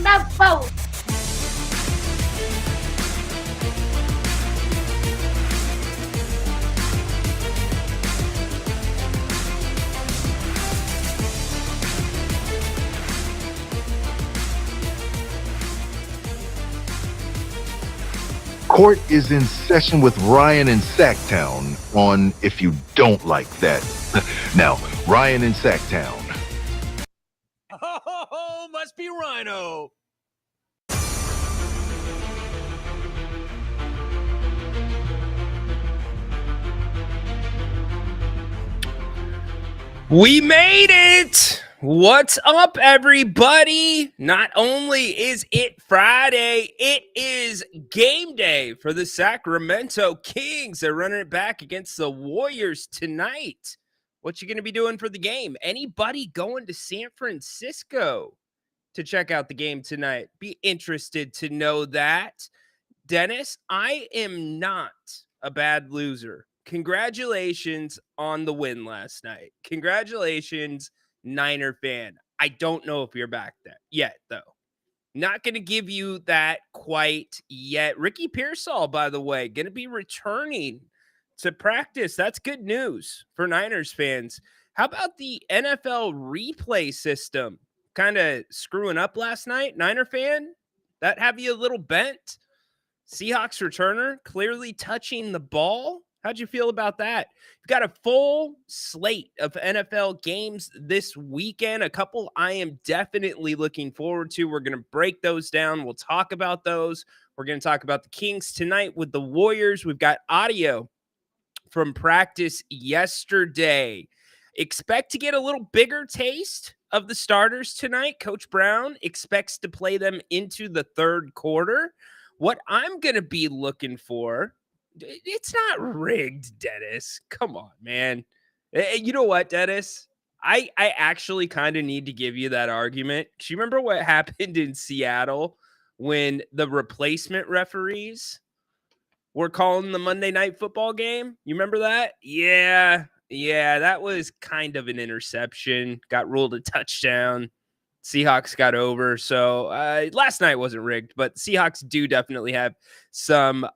the boat. Court is in session with Ryan in Sacktown on If You Don't Like That. Now, Ryan in Sacktown. Oh, must be Rhino. We made it! What's up, everybody? Not only is it Friday, it is game day for the Sacramento Kings. They're running it back against the Warriors tonight. What you going to be doing for the game? Anybody going to San Francisco to check out the game tonight? Be interested to know that. Dennis, I am not a bad loser. Congratulations on the win last night. Congratulations, Niner fan. I don't know if you're back there yet, though. Not going to give you that quite yet. Ricky Pearsall, by the way, going to be returning to practice. That's good news for Niners fans. How about the NFL replay system? Kind of screwing up last night, Niner fan? That have you a little bent? Seahawks returner clearly touching the ball. How'd you feel about that? We've got a full slate of NFL games this weekend. A couple I am definitely looking forward to. We're going to break those down. We'll talk about those. We're going to talk about the Kings tonight with the Warriors. We've got audio from practice yesterday. Expect to get a little bigger taste of the starters tonight. Coach Brown expects to play them into the third quarter. What I'm going to be looking for, it's not rigged, Dennis. Come on, man. You know what, Dennis? I actually kind of need to give you that argument. Do you remember what happened in Seattle when the replacement referees were calling the Monday Night Football game? You remember that? Yeah, that was kind of an interception. Got ruled a touchdown. Seahawks got over. So last night wasn't rigged, but Seahawks do definitely have some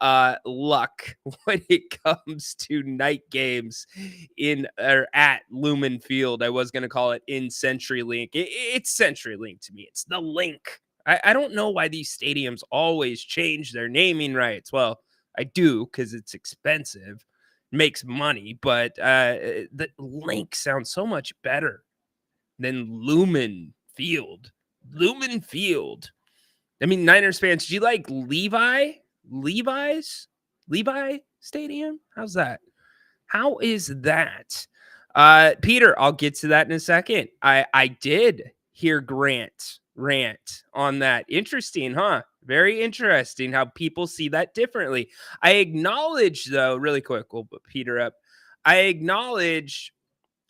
luck when it comes to night games in or at Lumen Field. I was going to call it in CenturyLink. It's CenturyLink to me. It's the link. I don't know why these stadiums always change their naming rights. Well, I do because it's expensive, makes money, but the link sounds so much better than Lumen Field. Lumen Field. I mean, Niners fans, do you like Levi Stadium? How's that? How is that? Peter, I'll get to that in a second. I did hear Grant rant on that. Interesting, huh? Very interesting how people see that differently. I acknowledge, though, really quick, we'll put Peter up. I acknowledge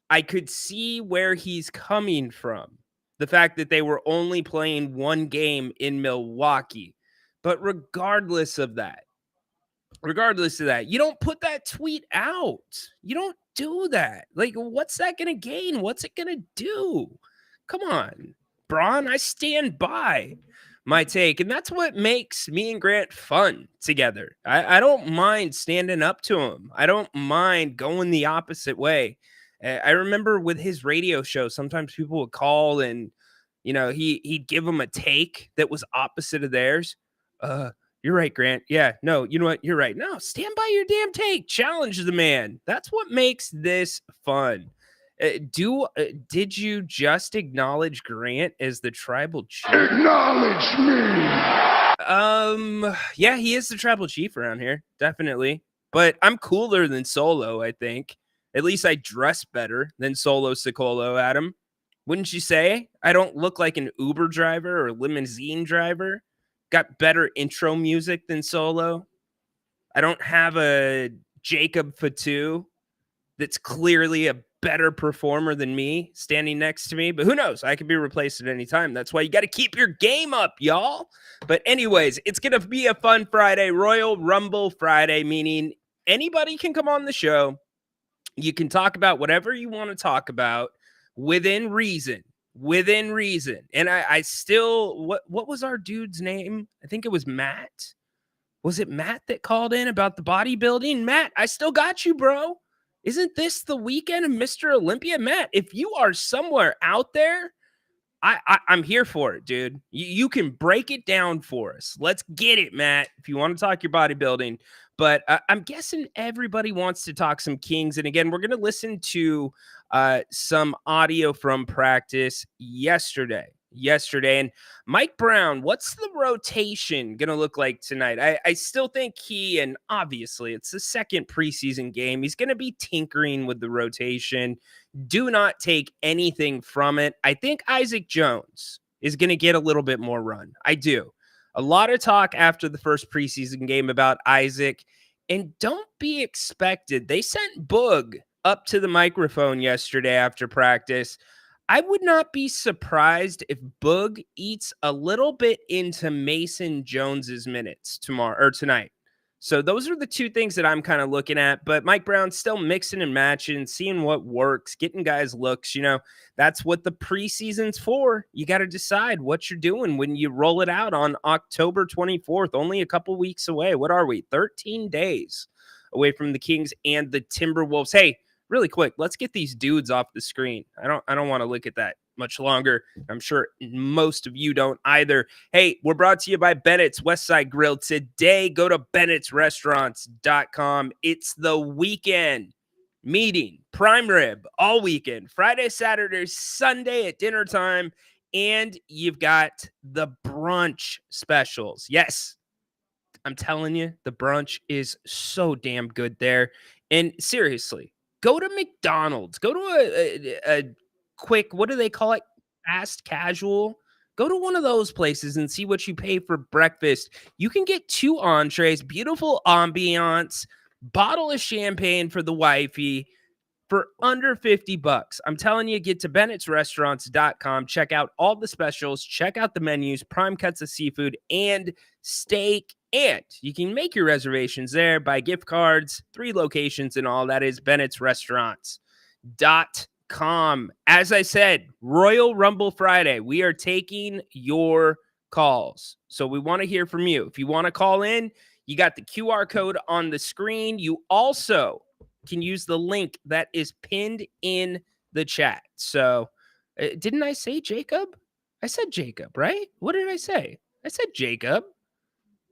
I could see where he's coming from. The fact that they were only playing one game in Milwaukee. But regardless of that, you don't put that tweet out. You don't do that. Like, what's that going to gain? What's it going to do? Come on, Braun, I stand by my take. And that's what makes me and Grant fun together. I don't mind standing up to him. I don't mind going the opposite way. I remember with his radio show, sometimes people would call and, you know, he'd give them a take that was opposite of theirs. You're right, Grant. Yeah, no, you know what? You're right. No, stand by your damn take. Challenge the man. That's what makes this fun. Did you just acknowledge Grant as the tribal chief? Acknowledge me! Yeah, he is the tribal chief around here. Definitely. But I'm cooler than Solo, I think. At least I dress better than Solo Sicolo, Adam. Wouldn't you say? I don't look like an Uber driver or limousine driver. Got better intro music than Solo. I don't have a Jacob Fatu that's clearly a better performer than me standing next to me. But who knows? I could be replaced at any time. That's why you got to keep your game up, y'all. But anyways, it's going to be a fun Friday. Royal Rumble Friday, meaning anybody can come on the show. You can talk about whatever you want to talk about within reason. within reason. And I still, what was our dude's name? I think it was Matt. Was it Matt that called in about the bodybuilding? Matt, I still got you, bro. Isn't this the weekend of Mr. Olympia? Matt, if you are somewhere out there, I'm here for it, dude. You can break it down for us. Let's get it, Matt. If you want to talk your bodybuilding, but I'm guessing everybody wants to talk some Kings. And again, we're going to listen to some audio from practice yesterday. And Mike Brown, what's the rotation going to look like tonight? I still think and obviously it's the second preseason game. He's going to be tinkering with the rotation. Do not take anything from it. I think Isaac Jones is going to get a little bit more run. I do. A lot of talk after the first preseason game about Isaac, and don't be expected. They sent Boog up to the microphone yesterday after practice. I would not be surprised if Boog eats a little bit into Mason Jones's minutes tomorrow or tonight. So those are the two things that I'm kind of looking at. But Mike Brown's still mixing and matching, seeing what works, getting guys looks. That's what the preseason's for. You got to decide what you're doing when you roll it out on October 24th, only a couple weeks away. What are we? 13 days away from the Kings and the Timberwolves. Hey, really quick, let's get these dudes off the screen. I don't want to look at that much longer. I'm sure most of you don't either. Hey, we're brought to you by Bennett's Westside Grill. Today, go to bennettsrestaurants.com. It's the weekend meeting, prime rib, all weekend, Friday, Saturday, Sunday at dinner time, and you've got the brunch specials. Yes, I'm telling you, the brunch is so damn good there. And seriously, go to McDonald's. Go to a quick, what do they call it? Fast casual. Go to one of those places and see what you pay for breakfast. You can get 2 entrees, beautiful ambiance, bottle of champagne for the wifey for under $50. I'm telling you, get to bennettsrestaurants.com. Check out all the specials. Check out the menus, prime cuts of seafood and steak. And you can make your reservations there, buy gift cards, 3 locations and all. That is bennettsrestaurants.com. As I said, Royal Rumble Friday. We are taking your calls. So we want to hear from you. If you want to call in, you got the QR code on the screen. You also can use the link that is pinned in the chat. So didn't I say Jacob? I said Jacob, right? What did I say? I said Jacob.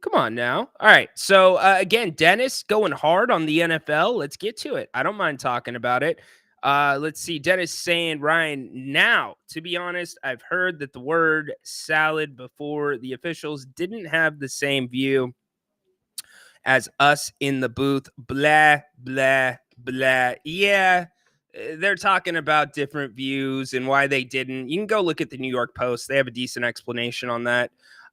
Come on now. All right. So again, Dennis going hard on the NFL. Let's get to it. I don't mind talking about it. Let's see. Dennis saying, Ryan, now, to be honest, I've heard that the word salad before. The officials didn't have the same view as us in the booth. Blah, blah, blah. Yeah, they're talking about different views and why they didn't. You can go look at the New York Post. They have a decent explanation on that.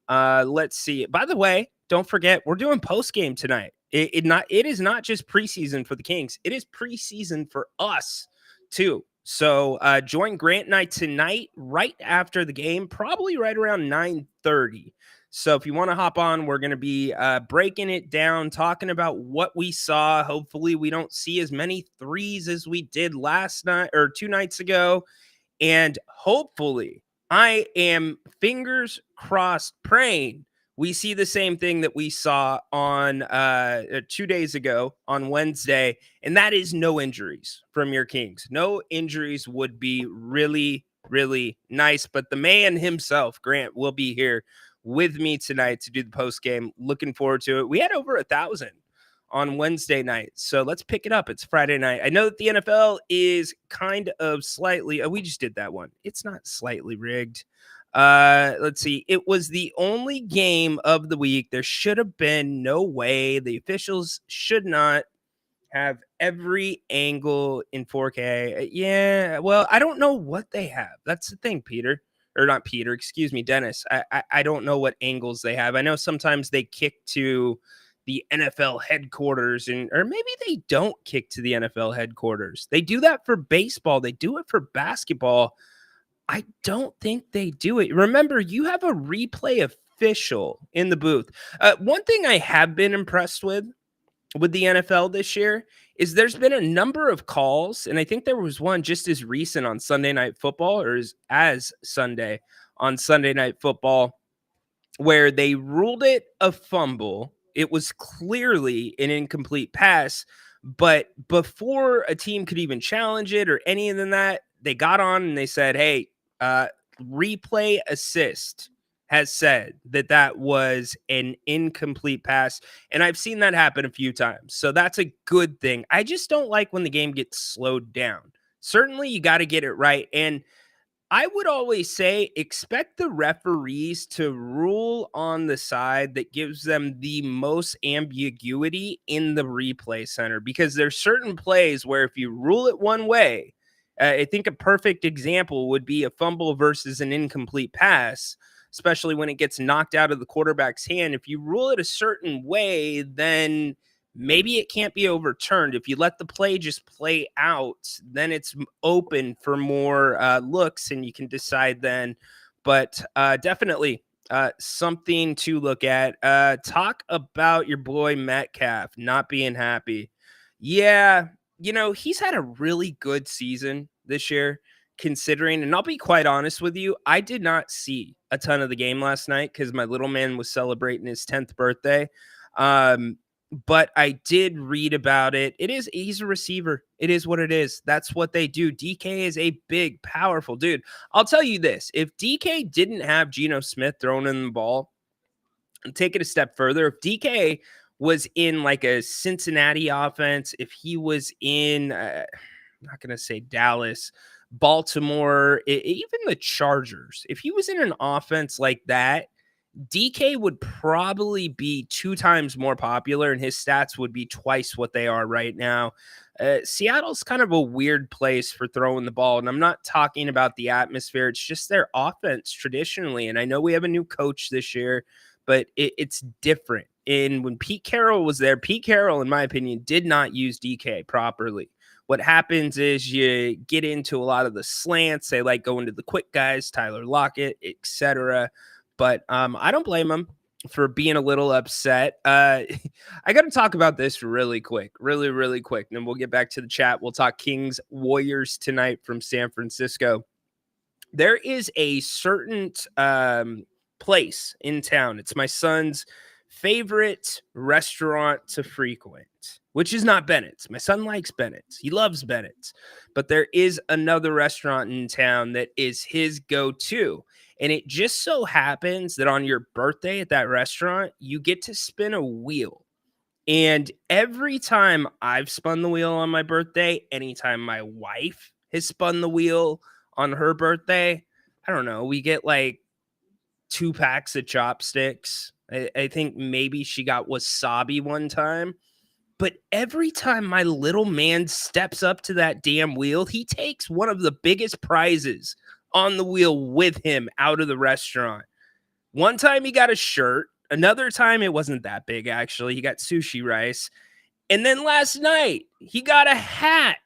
Let's see. By the way, don't forget, we're doing post game tonight. It is not just preseason for the Kings. It is preseason for us too. So join Grant and I tonight, right after the game, probably right around 9:30. So if you want to hop on, we're going to be breaking it down, talking about what we saw. Hopefully we don't see as many threes as we did last night or 2 nights ago. And hopefully, I am fingers crossed praying we see the same thing that we saw on 2 days ago on Wednesday, and that is no injuries from your Kings. No injuries would be really, really nice. But the man himself, Grant, will be here with me tonight to do the post game. Looking forward to it. We had over 1,000 on Wednesday night. So let's pick it up. It's Friday night. I know that the NFL is kind of slightly, we just did that one. It's not slightly rigged. Let's see. It was the only game of the week. There should have been no way. The officials should not have every angle in 4K. Yeah. Well, I don't know what they have. That's the thing, Peter. Or not Peter, excuse me, Dennis. I don't know what angles they have. I know sometimes they kick to the NFL headquarters, or maybe they don't kick to the NFL headquarters. They do that for baseball. They do it for basketball. I don't think they do it. Remember, you have a replay official in the booth. One thing I have been impressed with with the NFL this year is there's been a number of calls, and I think there was one just as recent on Sunday Night Football, or as Sunday on Sunday Night Football, where they ruled it a fumble. It was clearly an incomplete pass, but before a team could even challenge it or any of that, they got on and they said, hey, replay assist has said that that was an incomplete pass. And I've seen that happen a few times. So that's a good thing. I just don't like when the game gets slowed down. Certainly, you got to get it right. And I would always say expect the referees to rule on the side that gives them the most ambiguity in the replay center, because there's certain plays where if you rule it one way, I think a perfect example would be a fumble versus an incomplete pass, especially when it gets knocked out of the quarterback's hand. If you rule it a certain way, then maybe it can't be overturned. If you let the play just play out, then it's open for more looks and you can decide then. But definitely something to look at. Talk about your boy Metcalf not being happy. Yeah, he's had a really good season this year, considering, and I'll be quite honest with you, I did not see a ton of the game last night because my little man was celebrating his 10th birthday. But I did read about it. He's a receiver. It is what it is. That's what they do. DK is a big, powerful dude. I'll tell you this. If DK didn't have Geno Smith throwing in the ball, and take it a step further, if DK was in like a Cincinnati offense, if he was in, I'm not going to say Dallas, Baltimore, even the Chargers, if he was in an offense like that, DK would probably be 2 times more popular and his stats would be twice what they are right now. Seattle's kind of a weird place for throwing the ball, and I'm not talking about the atmosphere. It's just their offense traditionally, and I know we have a new coach this year, but it's different. And when Pete Carroll was there, Pete Carroll, in my opinion, did not use DK properly. What happens is you get into a lot of the slants. They like going to the quick guys, Tyler Lockett, etc. But I don't blame him for being a little upset. I got to talk about this really quick, really quick. And then we'll get back to the chat. We'll talk Kings Warriors tonight from San Francisco. There is a certain place in town. It's my son's favorite restaurant to frequent, which is not Bennett's. My son likes Bennett's. He loves Bennett's. But there is another restaurant in town that is his go-to. And it just so happens that on your birthday at that restaurant, you get to spin a wheel. And every time I've spun the wheel on my birthday, anytime my wife has spun the wheel on her birthday, I don't know, we get like 2 packs of chopsticks. I think maybe she got wasabi one time. But every time my little man steps up to that damn wheel, he takes one of the biggest prizes on the wheel with him out of the restaurant. One time he got a shirt. Another time it wasn't that big, actually. He got sushi rice. And then last night he got a hat.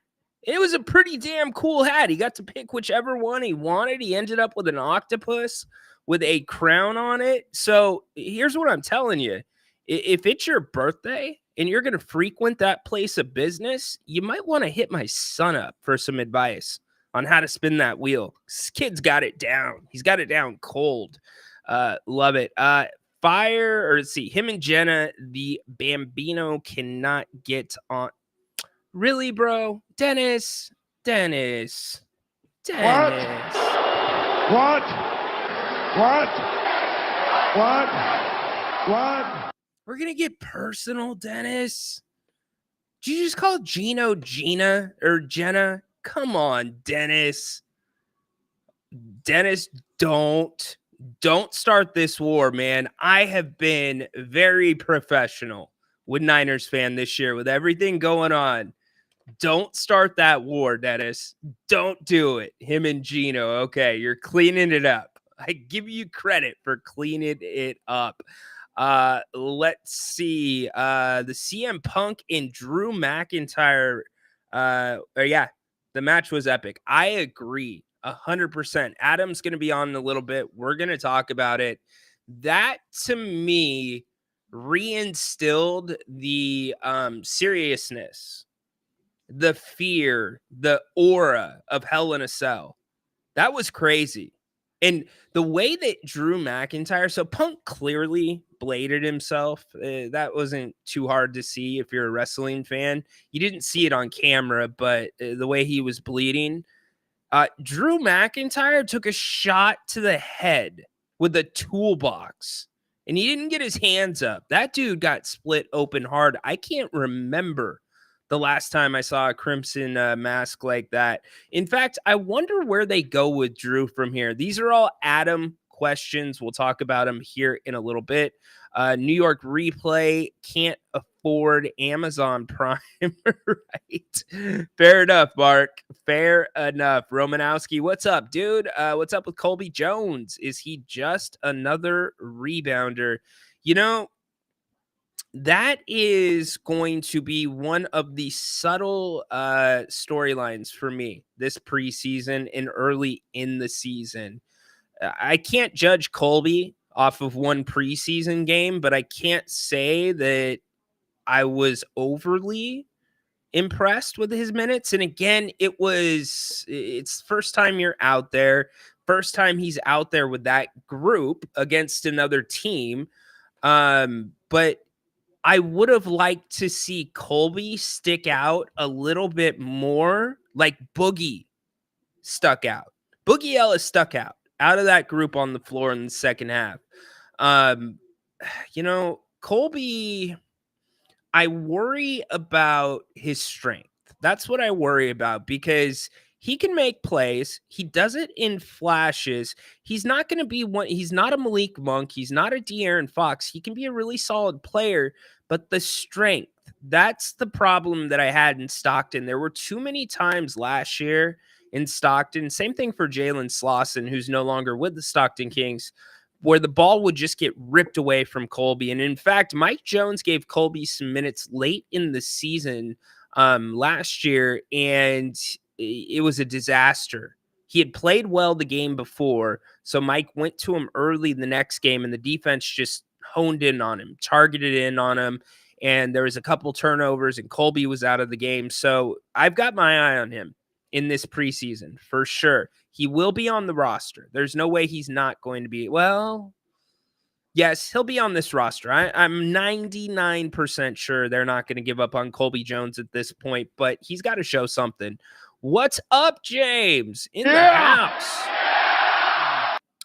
It was a pretty damn cool hat. He got to pick whichever one he wanted. He ended up with an octopus with a crown on it. So here's what I'm telling you. If it's your birthday and you're going to frequent that place of business, you might want to hit my son up for some advice on how to spin that wheel. This kid's got it down. He's got it down cold. Love it. Let's see, him and Jenna, the Bambino cannot get on. Really, bro? Dennis. What? We're going to get personal, Dennis. Did you just call Gino Gina or Jenna? Come on, Dennis. Dennis, don't start this war, man. I have been very professional with Niners fan this year with everything going on. Don't start that war, Dennis. Don't do it. Him and Gino. Okay, you're cleaning it up. I give you credit for cleaning it up. Let's see. The CM Punk and Drew McIntyre. The match was epic. I agree 100%. Adam's going to be on in a little bit. We're going to talk about it. That, to me, reinstilled the seriousness, the fear, the aura of Hell in a Cell. That was crazy. And the way that Drew McIntyre, so Punk clearly bladed himself. That wasn't too hard to see if you're a wrestling fan. You didn't see it on camera, but the way he was bleeding, Drew McIntyre took a shot to the head with a toolbox, and he didn't get his hands up. That dude got split open hard. I can't remember the last time I saw a Crimson mask like that. In fact, I wonder where they go with Drew from here. These are all Adam questions. We'll talk about them here in a little bit. New York Replay can't afford Amazon Prime, right? Fair enough, Mark. Fair enough. Romanowski, what's up, dude? What's up with Colby Jones? Is he just another rebounder? You know, that is going to be one of the subtle storylines for me this preseason and early in the season. I can't judge Colby off of one preseason game, but I can't say that I was overly impressed with his minutes. And again, it's first time you're out there, first time he's out there with that group against another team. But I would have liked to see Colby stick out a little bit more, like Boogie stuck out. Boogie Ellis stuck out of that group on the floor in the second half. Colby, I worry about his strength. That's what I worry about because he can make plays. He does it in flashes. He's not going to be one. He's not a Malik Monk. He's not a De'Aaron Fox. He can be a really solid player, but the strength, that's the problem that I had in Stockton. There were too many times last year in Stockton. Same thing for Jalen Slauson, who's no longer with the Stockton Kings, where the ball would just get ripped away from Colby. And in fact, Mike Jones gave Colby some minutes late in the season last year, and it was a disaster. He had played well the game before, so Mike went to him early the next game, and the defense just honed in on him, targeted in on him, and there was a couple turnovers, and Colby was out of the game. So I've got my eye on him in this preseason for sure. He will be on the roster. There's no way he's not going to be. Well, yes, he'll be on this roster. I'm 99% sure they're not going to give up on Colby Jones at this point, but he's got to show something. What's up, James? In the house.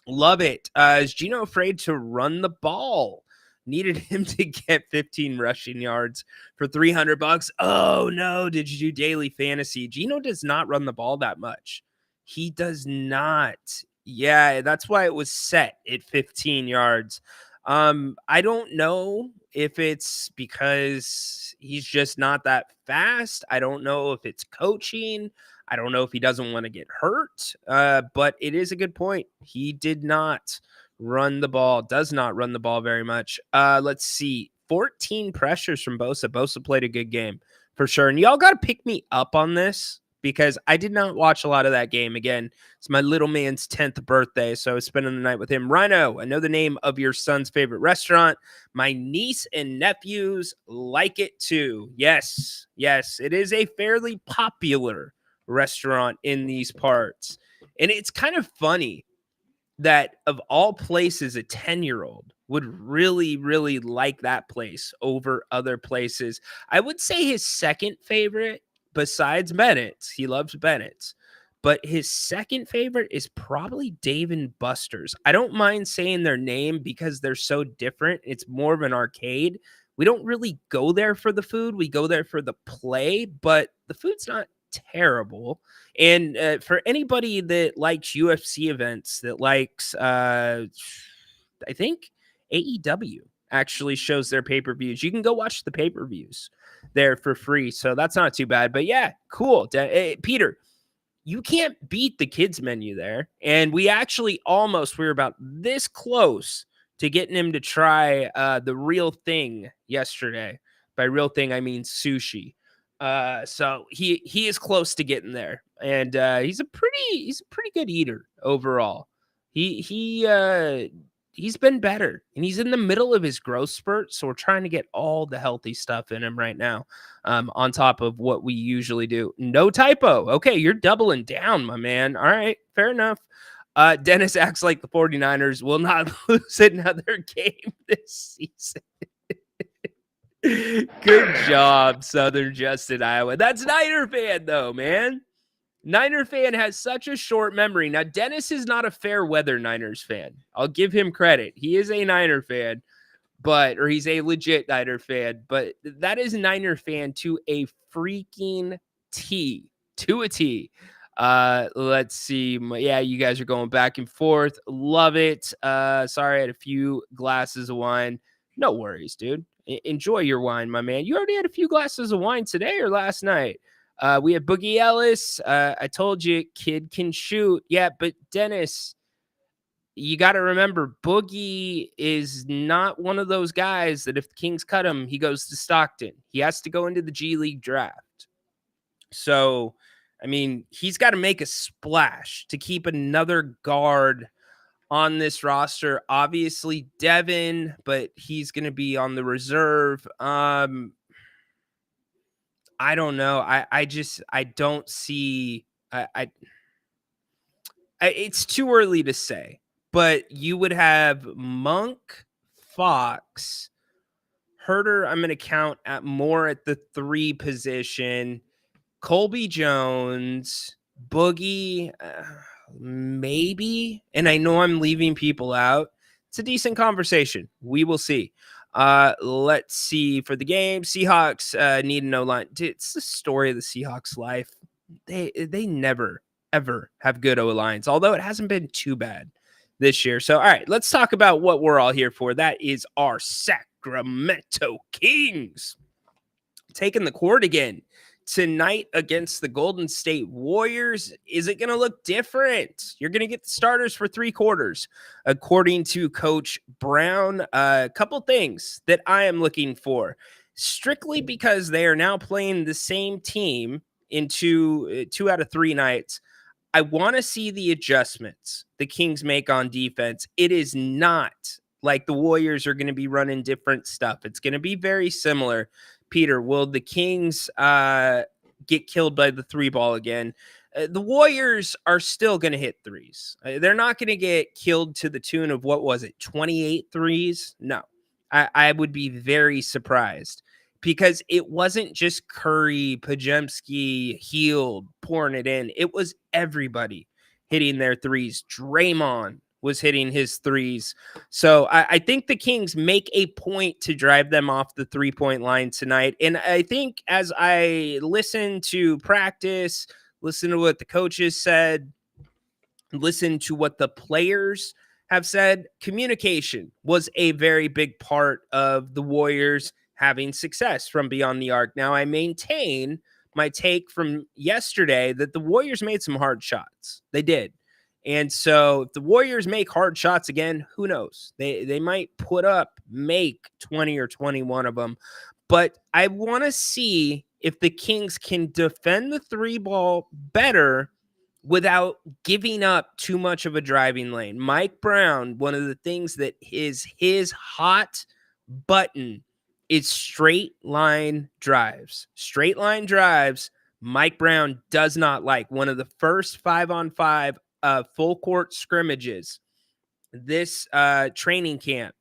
Love it. Is Gino afraid to run the ball? Needed him to get 15 rushing yards for $300. Oh no, did you do daily fantasy? Gino does not run the ball that much. He does not. Yeah, that's why it was set at 15 yards. I don't know if it's because he's just not that fast. I don't know if it's coaching. I don't know if he doesn't want to get hurt. But it is a good point. He did not run the ball, does not run the ball very much. Let's see. 14 pressures from Bosa. Bosa played a good game for sure. And y'all got to pick me up on this because I did not watch a lot of that game. Again, it's my little man's 10th birthday, so I was spending the night with him. Rhino, I know the name of your son's favorite restaurant. My niece and nephews like it too. Yes, it is a fairly popular restaurant in these parts. And it's kind of funny that of all places, a 10-year-old would really, really like that place over other places. I would say his second favorite, besides Bennett's, he loves Bennett's, but his second favorite is probably Dave and Buster's. I don't mind saying their name because they're so different. It's more of an arcade. We don't really go there for the food. We go there for the play, but the food's not terrible. And for anybody that likes UFC events, that likes, I think AEW actually shows their pay-per-views. You can go watch the pay-per-views there for free. So that's not too bad. But yeah, cool. Peter, you can't beat the kids menu there. And we were about this close to getting him to try the real thing yesterday. By real thing, I mean sushi. So he is close to getting there, and he's a pretty good eater overall. He he's been better, and he's in the middle of his growth spurt. So we're trying to get all the healthy stuff in him right now, on top of what we usually do. No typo. Okay, you're doubling down, my man. All right, fair enough. Dennis acts like the 49ers will not lose another game this season. Good job, Southern Justin, Iowa. That's Niner fan, though, man. Niner fan has such a short memory. Now, Dennis is not a fair weather Niners fan. I'll give him credit. He is a Niner fan, or he's a legit Niner fan, but that is Niner fan to a freaking T. To a T. Let's see. Yeah, you guys are going back and forth. Love it. Sorry, I had a few glasses of wine. No worries, dude. Enjoy your wine, my man. You already had a few glasses of wine today or last night? We have Boogie Ellis. I told you, kid can shoot. Yeah, but Dennis, you got to remember, Boogie is not one of those guys that if the Kings cut him, he goes to Stockton. He has to go into the G League draft. So, I mean, he's got to make a splash to keep another guard on this roster. Obviously, Devin, but he's going to be on the reserve. I don't know. I don't see. It's too early to say, but you would have Monk, Fox, Herter. I'm going to count at more at the 3 position. Colby Jones, Boogie, maybe. And I know I'm leaving people out. It's a decent conversation. We will see. Let's see for the game. Seahawks need an O-line. Dude, it's the story of the Seahawks' life. They never, ever have good O-lines, although it hasn't been too bad this year. So, all right, let's talk about what we're all here for. That is our Sacramento Kings taking the court again tonight against the Golden State Warriors. Is it going to look different? You're going to get the starters for 3 quarters, according to Coach Brown. A couple things that I am looking for, strictly because they are now playing the same team in 2 out of 3 nights. I want to see the adjustments the Kings make on defense. It is not like the Warriors are going to be running different stuff. It's going to be very similar. Peter, will the Kings get killed by the 3 ball again? The Warriors are still going to hit threes. They're not going to get killed to the tune of, what was it, 28 threes? No, I would be very surprised, because it wasn't just Curry, Pajemski, Hield pouring it in. It was everybody hitting their threes. Draymond was hitting his threes. So I think the Kings make a point to drive them off the 3-point line tonight. And I think as I listen to practice, listen to what the coaches said, listen to what the players have said, communication was a very big part of the Warriors having success from beyond the arc. Now, I maintain my take from yesterday that the Warriors made some hard shots. They did. And so if the Warriors make hard shots again, who knows? They might make 20 or 21 of them. But I want to see if the Kings can defend the 3 ball better without giving up too much of a driving lane. Mike Brown, one of the things that is his hot button is straight line drives. Straight line drives, Mike Brown does not like. One of the first 5-on-5 full court scrimmages this training camp,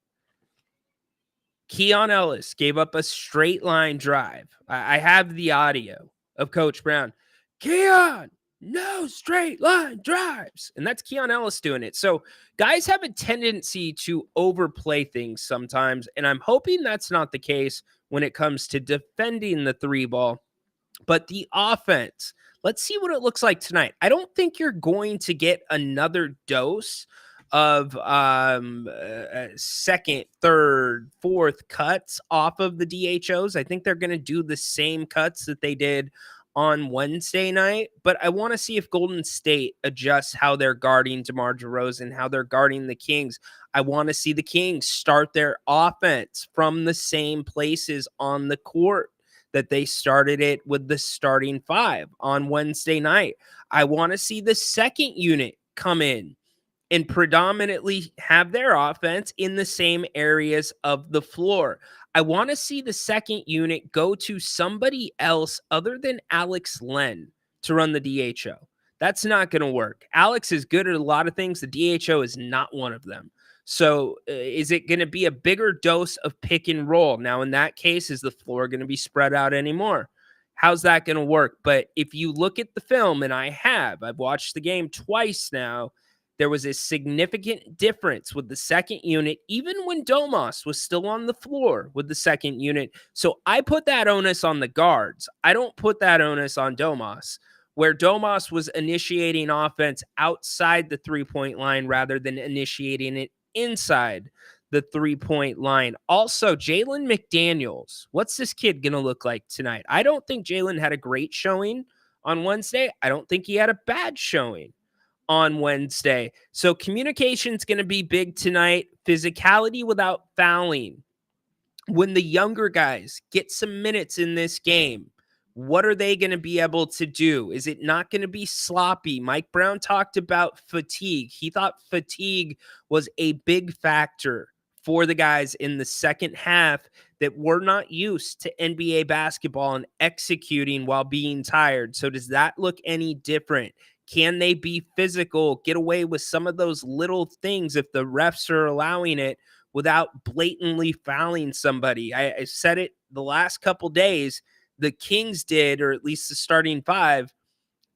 Keon Ellis gave up a straight line drive. I have the audio of Coach Brown. Keon, no straight line drives. And that's Keon Ellis doing it. So guys have a tendency to overplay things sometimes. And I'm hoping that's not the case when it comes to defending the 3 ball. But the offense, let's see what it looks like tonight. I don't think you're going to get another dose of second, third, fourth cuts off of the DHOs. I think they're going to do the same cuts that they did on Wednesday night, but I want to see if Golden State adjusts how they're guarding DeMar DeRozan, how they're guarding the Kings. I want to see the Kings start their offense from the same places on the court that they started it with the starting 5 on Wednesday night. I want to see the second unit come in and predominantly have their offense in the same areas of the floor. I want to see the second unit go to somebody else other than Alex Len to run the DHO. That's not going to work. Alex is good at a lot of things. The DHO is not one of them. So is it going to be a bigger dose of pick and roll? Now, in that case, is the floor going to be spread out anymore? How's that going to work? But if you look at the film, and I've watched the game twice now, there was a significant difference with the second unit, even when Domas was still on the floor with the second unit. So I put that onus on the guards. I don't put that onus on Domas, where Domas was initiating offense outside the three-point line rather than initiating it inside the three-point line. Also, Jalen McDaniels. What's this kid going to look like tonight? I don't think Jalen had a great showing on Wednesday. I don't think he had a bad showing on Wednesday. So communication's going to be big tonight. Physicality without fouling. When the younger guys get some minutes in this game, what are they going to be able to do? Is it not going to be sloppy? Mike Brown talked about fatigue. He thought fatigue was a big factor for the guys in the second half that were not used to NBA basketball and executing while being tired. So does that look any different? Can they be physical, get away with some of those little things if the refs are allowing it without blatantly fouling somebody? I said it the last couple days. The Kings did, or at least the starting five,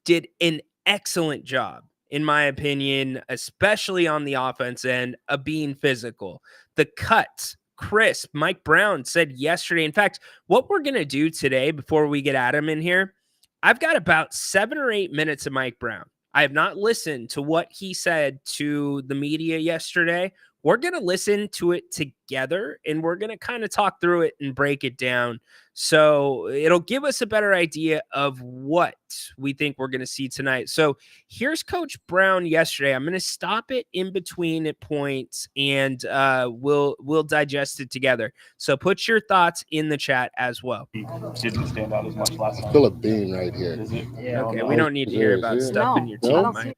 did an excellent job, in my opinion, especially on the offense end, of being physical. The cuts, crisp. Mike Brown said yesterday. In fact, what we're going to do today before we get Adam in here, I've got about 7 or 8 minutes of Mike Brown. I have not listened to what he said to the media yesterday. We're going to listen to it together, and we're going to kind of talk through it and break it down. So it'll give us a better idea of what we think we're going to see tonight. So here's Coach Brown yesterday. I'm going to stop it in between at points, and we'll digest it together. So put your thoughts in the chat as well. He didn't stand out as much last night. Feel a beam right here. Is it? Yeah, okay, we don't need to hear about stuff in your team, Mike.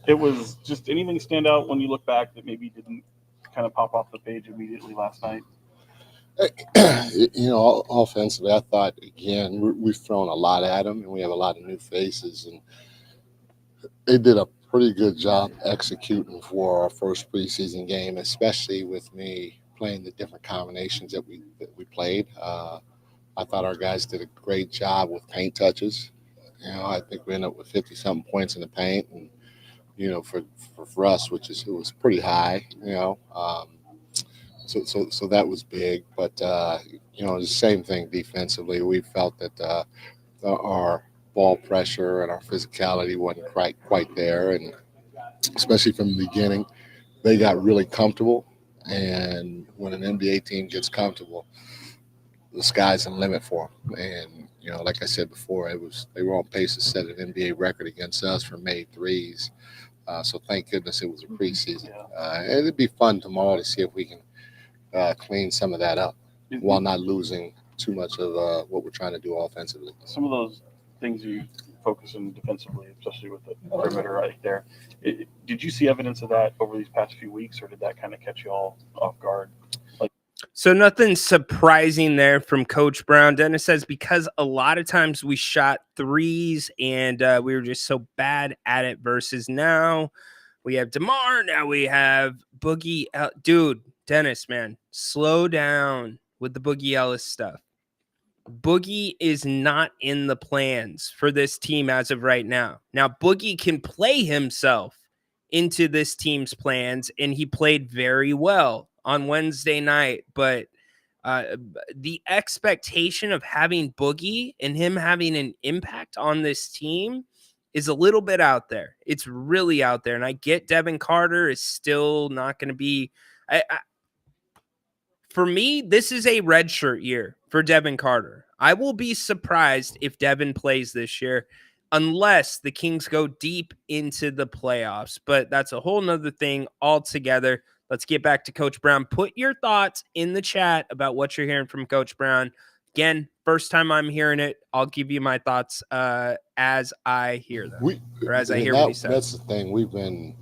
It was just anything stand out when you look back that maybe didn't kind of pop off the page immediately last night? Offensively, I thought, again, we've thrown a lot at them, and we have a lot of new faces, and they did a pretty good job executing for our first preseason game, especially with me playing the different combinations that we played. I thought our guys did a great job with paint touches. I think we ended up with 50-something points in the paint, and for us, it was pretty high. So that was big. But the same thing defensively. We felt that our ball pressure and our physicality wasn't quite there, and especially from the beginning, they got really comfortable. And when an NBA team gets comfortable, the sky's the limit for them. And like I said before, they were on pace to set an NBA record against us for made threes. So thank goodness it was a preseason. It'd be fun tomorrow to see if we can clean some of that up while not losing too much of what we're trying to do offensively. Some of those things you focus on defensively, especially with the perimeter right there. Did you see evidence of that over these past few weeks, or did that kind of catch you all off guard? So nothing surprising there from Coach Brown. Dennis says, because a lot of times we shot threes and we were just so bad at it versus now we have DeMar. Now we have Boogie. Dude, Dennis, man, slow down with the Boogie Ellis stuff. Boogie is not in the plans for this team as of right now. Now, Boogie can play himself into this team's plans, and he played very well on Wednesday night, but the expectation of having Boogie and him having an impact on this team is a little bit out there. It's really out there, and I get Devin Carter is still not going to be for me, this is a redshirt year for Devin Carter. I will be surprised if Devin plays this year unless the Kings go deep into the playoffs, but that's a whole nother thing altogether. Let's get back to Coach Brown. Put your thoughts in the chat about what you're hearing from Coach Brown. Again, first time I'm hearing it. I'll give you my thoughts as I hear them, or as I hear what he says. That's the thing. We've been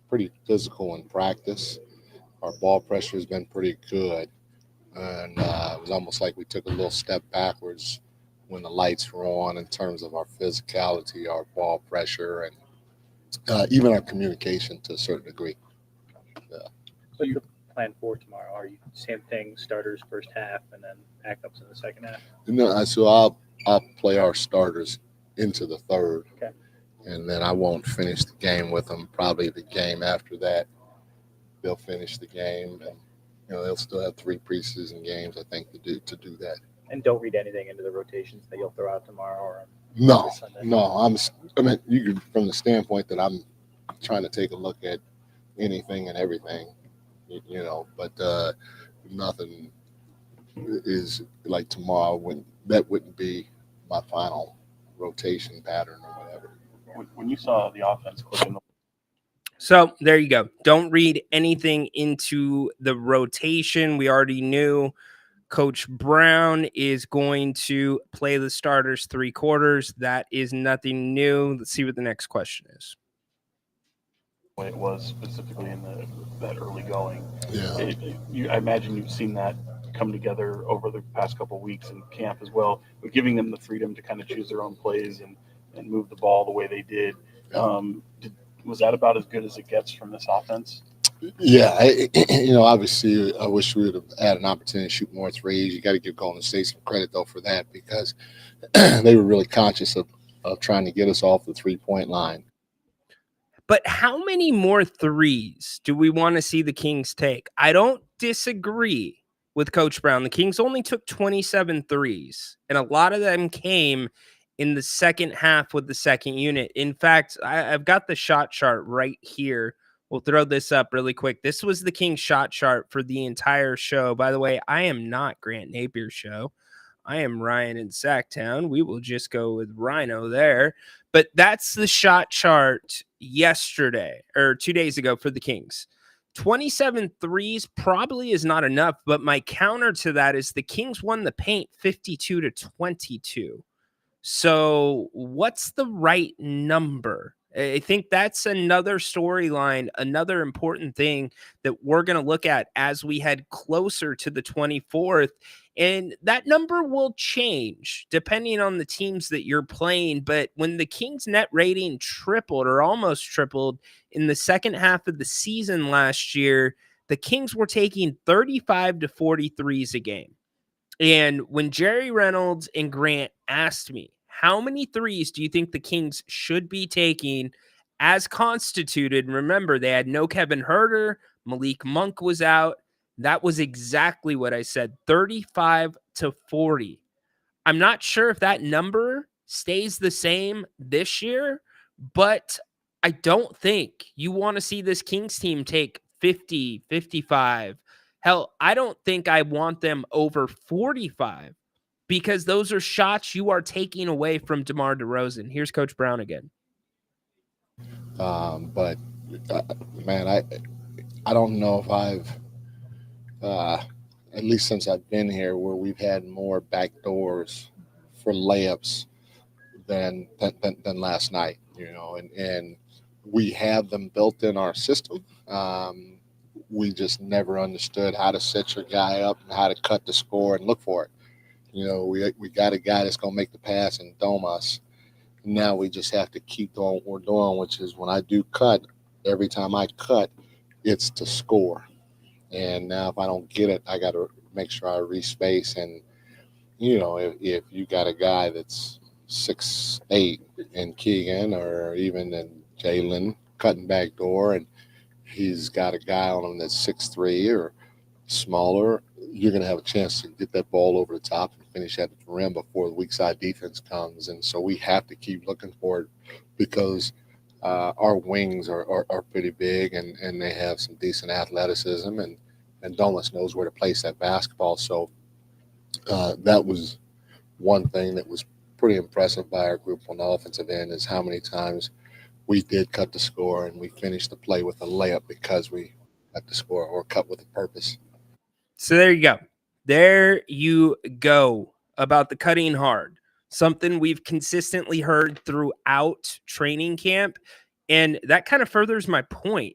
pretty physical in practice. Our ball pressure has been pretty good, and it was almost like we took a little step backwards when the lights were on in terms of our physicality, our ball pressure, and even our communication to a certain degree. So your plan for tomorrow? Are you same thing, starters first half and then backups in the second half? No, so I'll play our starters into the third, Okay. and then I won't finish the game with them. Probably the game after that, they'll finish the game, and they'll still have 3 preseason games, I think, to do that. And don't read anything into the rotations that you'll throw out tomorrow or No, Sunday. no. I mean, you could, from the standpoint that I'm trying to take a look at anything and everything, but nothing is like tomorrow when that wouldn't be my final rotation pattern or whatever. When you saw the offense click in the So there you go. Don't read anything into the rotation. We already knew Coach Brown is going to play the starters 3 quarters. That is nothing new. Let's see what the next question is. way it was specifically in that early going. Yeah. I imagine you've seen that come together over the past couple of weeks in camp as well, but giving them the freedom to kind of choose their own plays and move the ball the way they did. Was that about as good as it gets from this offense? Yeah, obviously, I wish we would have had an opportunity to shoot more threes. You got to give Golden State some credit, though, for that because they were really conscious of trying to get us off the 3-point line. But how many more threes do we want to see the Kings take? I don't disagree with Coach Brown. The Kings only took 27 threes, and a lot of them came in the second half with the second unit. In fact, I've got the shot chart right here. We'll throw this up really quick. This was the Kings shot chart for the entire show. By the way, I am not Grant Napier's show. I am Ryan in Sacktown. We will just go with Rhino there. But that's the shot chart yesterday or 2 days ago for the Kings. 27 threes probably is not enough, but my counter to that is the Kings won the paint 52-22. So what's the right number? I think that's another storyline, another important thing that we're going to look at as we head closer to the 24th. And that number will change depending on the teams that you're playing. But when the Kings net rating tripled or almost tripled in the second half of the season last year, the Kings were taking 35 to 43s a game. And when Jerry Reynolds and Grant asked me, how many threes do you think the Kings should be taking as constituted? Remember, they had no Kevin Huerter. Malik Monk was out. That was exactly what I said, 35 to 40. I'm not sure if that number stays the same this year, but I don't think you want to see this Kings team take 50, 55. Hell, I don't think I want them over 45 because those are shots you are taking away from DeMar DeRozan. Here's Coach Brown again. But man, I don't know if I've at least since I've been here where we've had more back doors for layups than last night, and we have them built in our system. We just never understood how to set your guy up and how to cut the score and look for it. We got a guy that's going to make the pass and dome us. Now we just have to keep doing what we're doing, which is when I do cut, every time I cut, it's to score. And now if I don't get it, I got to make sure I respace. And, if you got a guy that's 6'8" in Keegan or even in Jalen cutting back door and he's got a guy on him that's 6'3" or smaller, you're going to have a chance to get that ball over the top and finish at the rim before the weak side defense comes. And so we have to keep looking for it because our wings are pretty big and they have some decent athleticism and Domas knows where to place that basketball. So that was one thing that was pretty impressive by our group on the offensive end is how many times we did cut the score and we finished the play with a layup because we cut the score or cut with a purpose. So there you go. There you go about the cutting hard. Something we've consistently heard throughout training camp. And that kind of furthers my point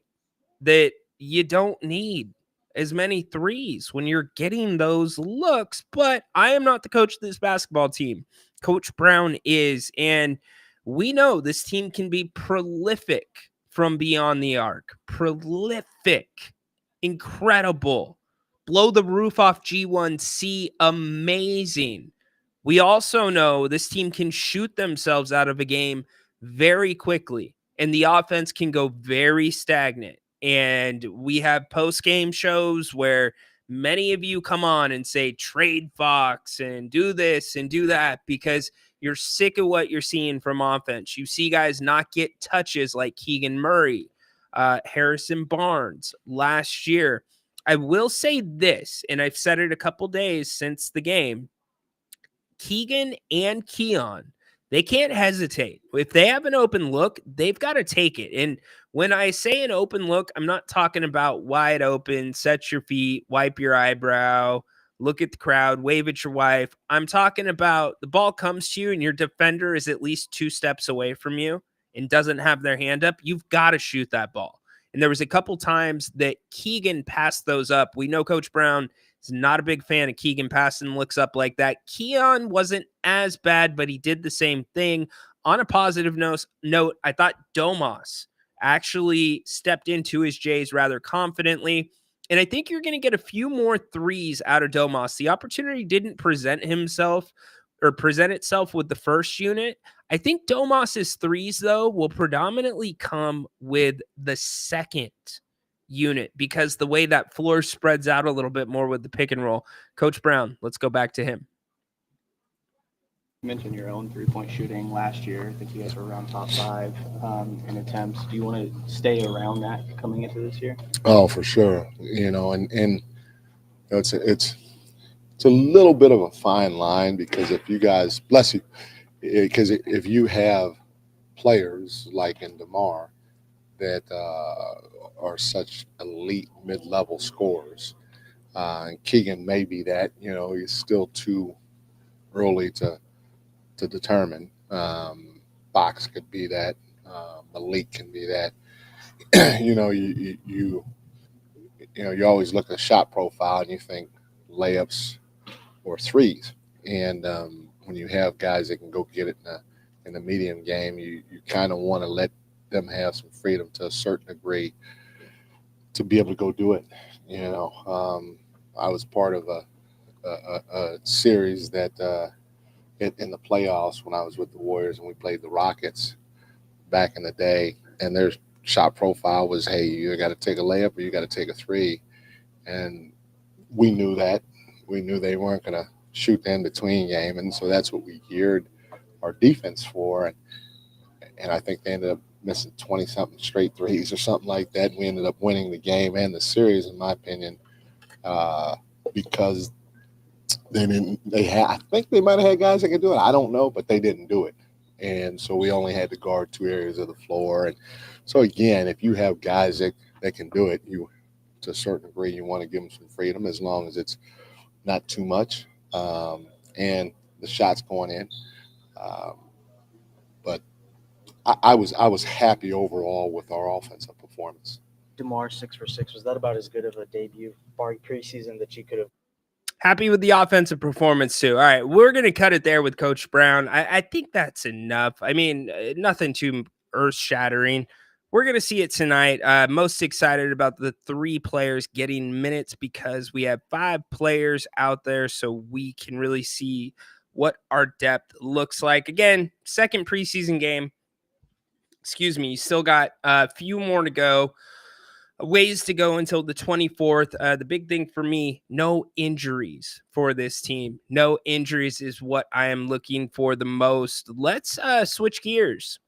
that you don't need as many threes when you're getting those looks. But I am not the coach of this basketball team. Coach Brown is. And we know this team can be prolific from beyond the arc. Prolific. Incredible. Blow the roof off G1C. Amazing. We also know this team can shoot themselves out of a game very quickly, and the offense can go very stagnant. And we have post-game shows where many of you come on and say, trade Fox and do this and do that because you're sick of what you're seeing from offense. You see guys not get touches like Keegan Murray, Harrison Barnes last year. I will say this, and I've said it a couple days since the game. Keegan and Keon, they can't hesitate. If they have an open look, they've got to take it. And when I say an open look, I'm not talking about wide open, set your feet, wipe your eyebrow, look at the crowd, wave at your wife. I'm talking about the ball comes to you and your defender is at least 2 steps away from you and doesn't have their hand up. You've got to shoot that ball. And there was a couple times that Keegan passed those up. We know Coach Brown is not a big fan of Keegan passing looks up like that. Keon wasn't as bad, but he did the same thing. On a positive note, I thought Domas actually stepped into his J's rather confidently. And I think you're going to get a few more threes out of Domas. The opportunity didn't present itself with the first unit. I think Domas's threes, though, will predominantly come with the second unit because the way that floor spreads out a little bit more with the pick and roll. Coach Brown, let's go back to him. You mentioned your own three-point shooting last year. I think you guys were around top 5 in attempts. Do you want to stay around that coming into this year? Oh, for sure. And it's a little bit of a fine line because if you guys, bless you, because if you have players like in DeMar that are such elite mid-level scorers, and Keegan may be that, he's still too early to determine. Fox could be that. Malik can be that. You always look at a shot profile and you think layups or threes. And when you have guys that can go get it in the medium game, you kind of want to let them have some freedom to a certain degree to be able to go do it. I was part of a series that in the playoffs when I was with the Warriors and we played the Rockets back in the day, and their shot profile was, hey, you either got to take a layup or you got to take a three. And we knew that. We knew they weren't going to shoot the in-between game, and so that's what we geared our defense for. And I think they ended up missing 20-something straight threes or something like that. We ended up winning the game and the series, in my opinion, because I think they might have had guys that could do it. I don't know, but they didn't do it. And so we only had to guard 2 areas of the floor. And so, again, if you have guys that can do it, to a certain degree, you want to give them some freedom as long as it's not too much and the shots going in. But I was happy overall with our offensive performance. DeMar 6 for 6. Was that about as good of a debut preseason that you could have? Happy with the offensive performance too. All right, we're going to cut it there with Coach Brown. I think that's enough. I mean, nothing too earth-shattering. We're going to see it tonight. Most excited about the 3 players getting minutes because we have 5 players out there, so we can really see what our depth looks like. Again, second preseason game. Excuse me. You still got a few more to go. Ways to go until the 24th. The big thing for me, no injuries for this team. No injuries is what I am looking for the most. Let's switch gears.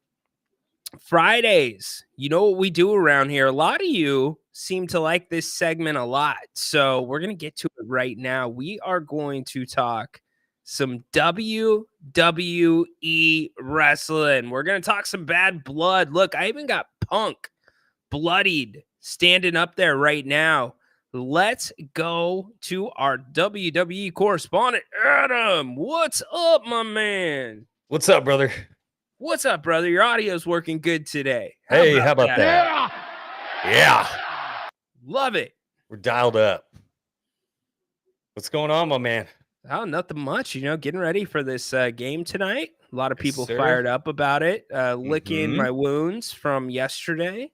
Fridays, you know what we do around here. A lot of you seem to like this segment a lot. So we're going to get to it right now. We are going to talk some WWE wrestling. We're going to talk some bad blood. Look, I even got Punk bloodied standing up there right now. let's go to our WWE correspondent, Adam. What's up, my man? What's up, brother? What's up, brother? Your audio's working good today. How about that? Yeah. Love it. We're dialed up. What's going on, my man? Oh, nothing much. Getting ready for this game tonight. A lot of Yes, people sir. fired up about it. Licking my wounds from yesterday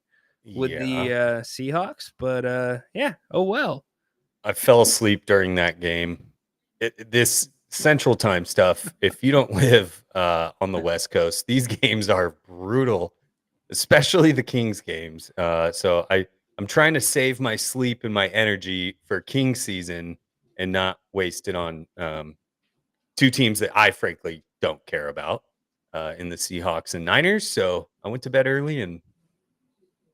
with the Seahawks. But yeah, oh well. I fell asleep during that game. This Central Time stuff, if you don't live on the West Coast, these games are brutal, especially the Kings games. So I'm trying to save my sleep and my energy for King season and not waste it on two teams that I frankly don't care about in the Seahawks and Niners. So I went to bed early and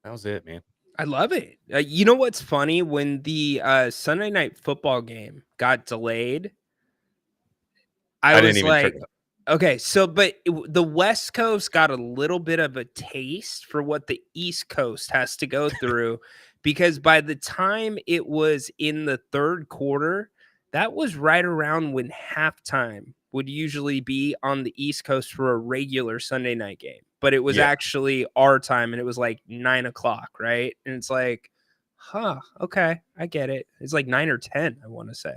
that was it, man. I love it. You know what's funny? When the Sunday night football game got delayed, I didn't was even like, turn up. okay, so the West Coast got a little bit of a taste for what the East Coast has to go through because by the time it was in the third quarter, that was right around when halftime would usually be on the East Coast for a regular Sunday night game. But it was actually our time and it was like 9:00, right? And it's like, okay, I get it. It's like 9 or 10, I want to say.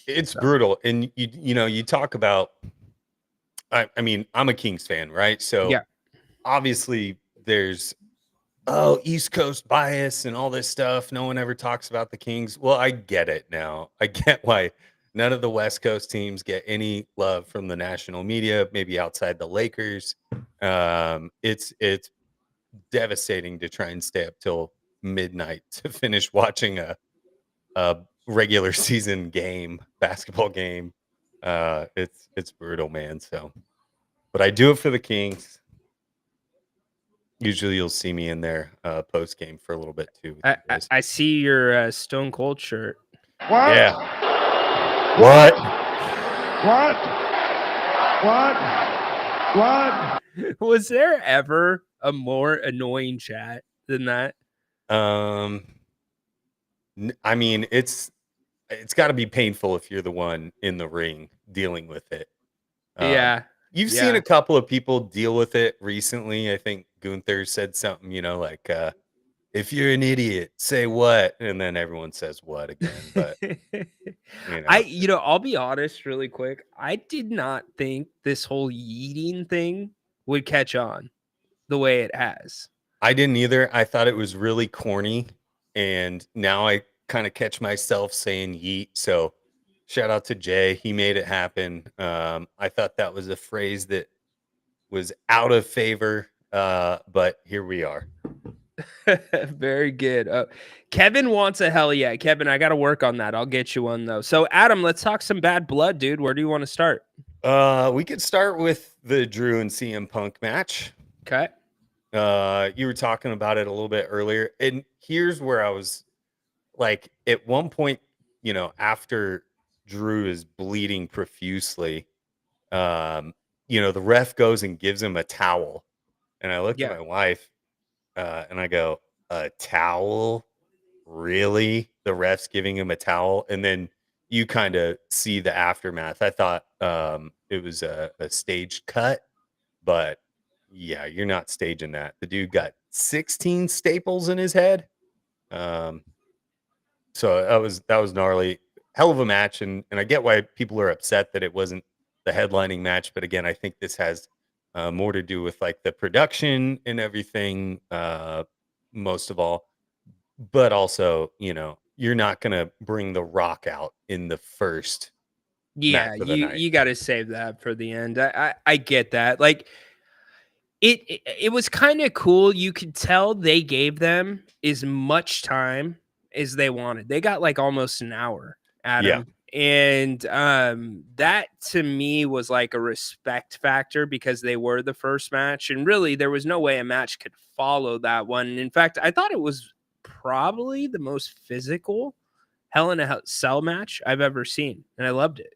It's brutal. And you talk about I mean, I'm a Kings fan, right? So Yeah. obviously there's East Coast bias and all this stuff. No one ever talks about the Kings. Well, I get it now. I get why none of the West Coast teams get any love from the national media, maybe outside the Lakers. It's devastating to try and stay up till midnight to finish watching a regular season basketball game. It's brutal, man. So, but I do it for the Kings. Usually you'll see me in there post game for a little bit too. I see your Stone Cold shirt. What? Yeah. What? Was there ever a more annoying chat than that? I mean, it's got to be painful if you're the one in the ring dealing with it. Yeah. You've seen a couple of people deal with it recently. I think Gunther said something, like, if you're an idiot, say what? And then everyone says what again. But, I'll be honest really quick. I did not think this whole yeeting thing would catch on the way it has. I didn't either. I thought it was really corny. And now I kind of catch myself saying yeet. So shout out to Jay. He made it happen. I thought that was a phrase that was out of favor. But here we are. Very good. Kevin wants a hell yeah. Kevin, I got to work on that. I'll get you one though. So Adam, let's talk some bad blood, dude. Where do you want to start? We could start with the Drew and CM Punk match. Okay. You were talking about it a little bit earlier. And here's where I was like, at one point, after Drew is bleeding profusely, the ref goes and gives him a towel. And I looked at my wife and I go, a towel? Really? The ref's giving him a towel? And then you kind of see the aftermath. I thought it was a staged cut, but yeah, you're not staging that. The dude got 16 staples in his head. So that was gnarly. Hell of a match, and I get why people are upset that it wasn't the headlining match. But again, I think this has more to do with like the production and everything, most of all. But also, you're not gonna bring The Rock out in the first. Yeah, you got to save that for the end. I get that. Like it was kind of cool. You could tell they gave them as much time as they wanted. They got like almost an hour, Adam. Yeah. And that to me was like a respect factor because they were the first match. And really, there was no way a match could follow that one. In fact, I thought it was probably the most physical Hell in a Cell match I've ever seen. And I loved it.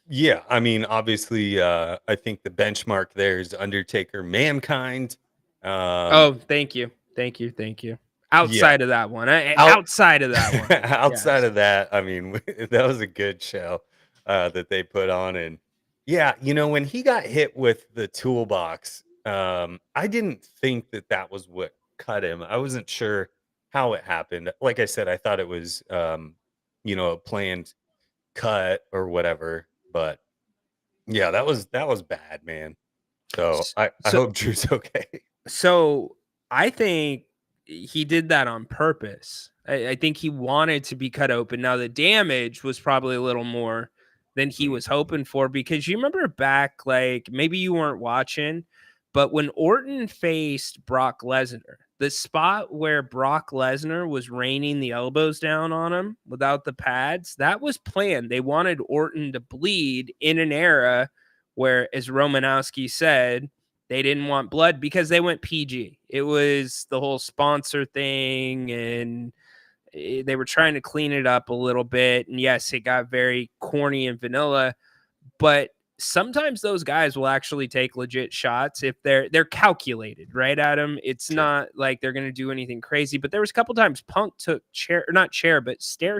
Yeah, I mean, obviously, I think the benchmark there is Undertaker Mankind. Thank you. outside of that one. Out- Outside of that one. Outside Yes. of that, I mean, that was a good show that they put on. And yeah, when he got hit with the toolbox, I didn't think that was what cut him. I wasn't sure how it happened. Like I said, I thought it was, a planned cut or whatever. But yeah, that was bad, man. So I So hope Drew's okay. So I think he did that on purpose. I think he wanted to be cut open. Now the damage was probably a little more than he was hoping for, because you remember back, like maybe you weren't watching, but when Orton faced Brock Lesnar, the spot where Brock Lesnar was raining the elbows down on him without the pads, that was planned. They wanted Orton to bleed in an era where, as Romanowski said, they didn't want blood because they went PG. It was the whole sponsor thing, and they were trying to clean it up a little bit. And yes, it got very corny and vanilla, but sometimes those guys will actually take legit shots if they're calculated, right, Adam? It's Sure. not like they're going to do anything crazy. But there was a couple times Punk took stair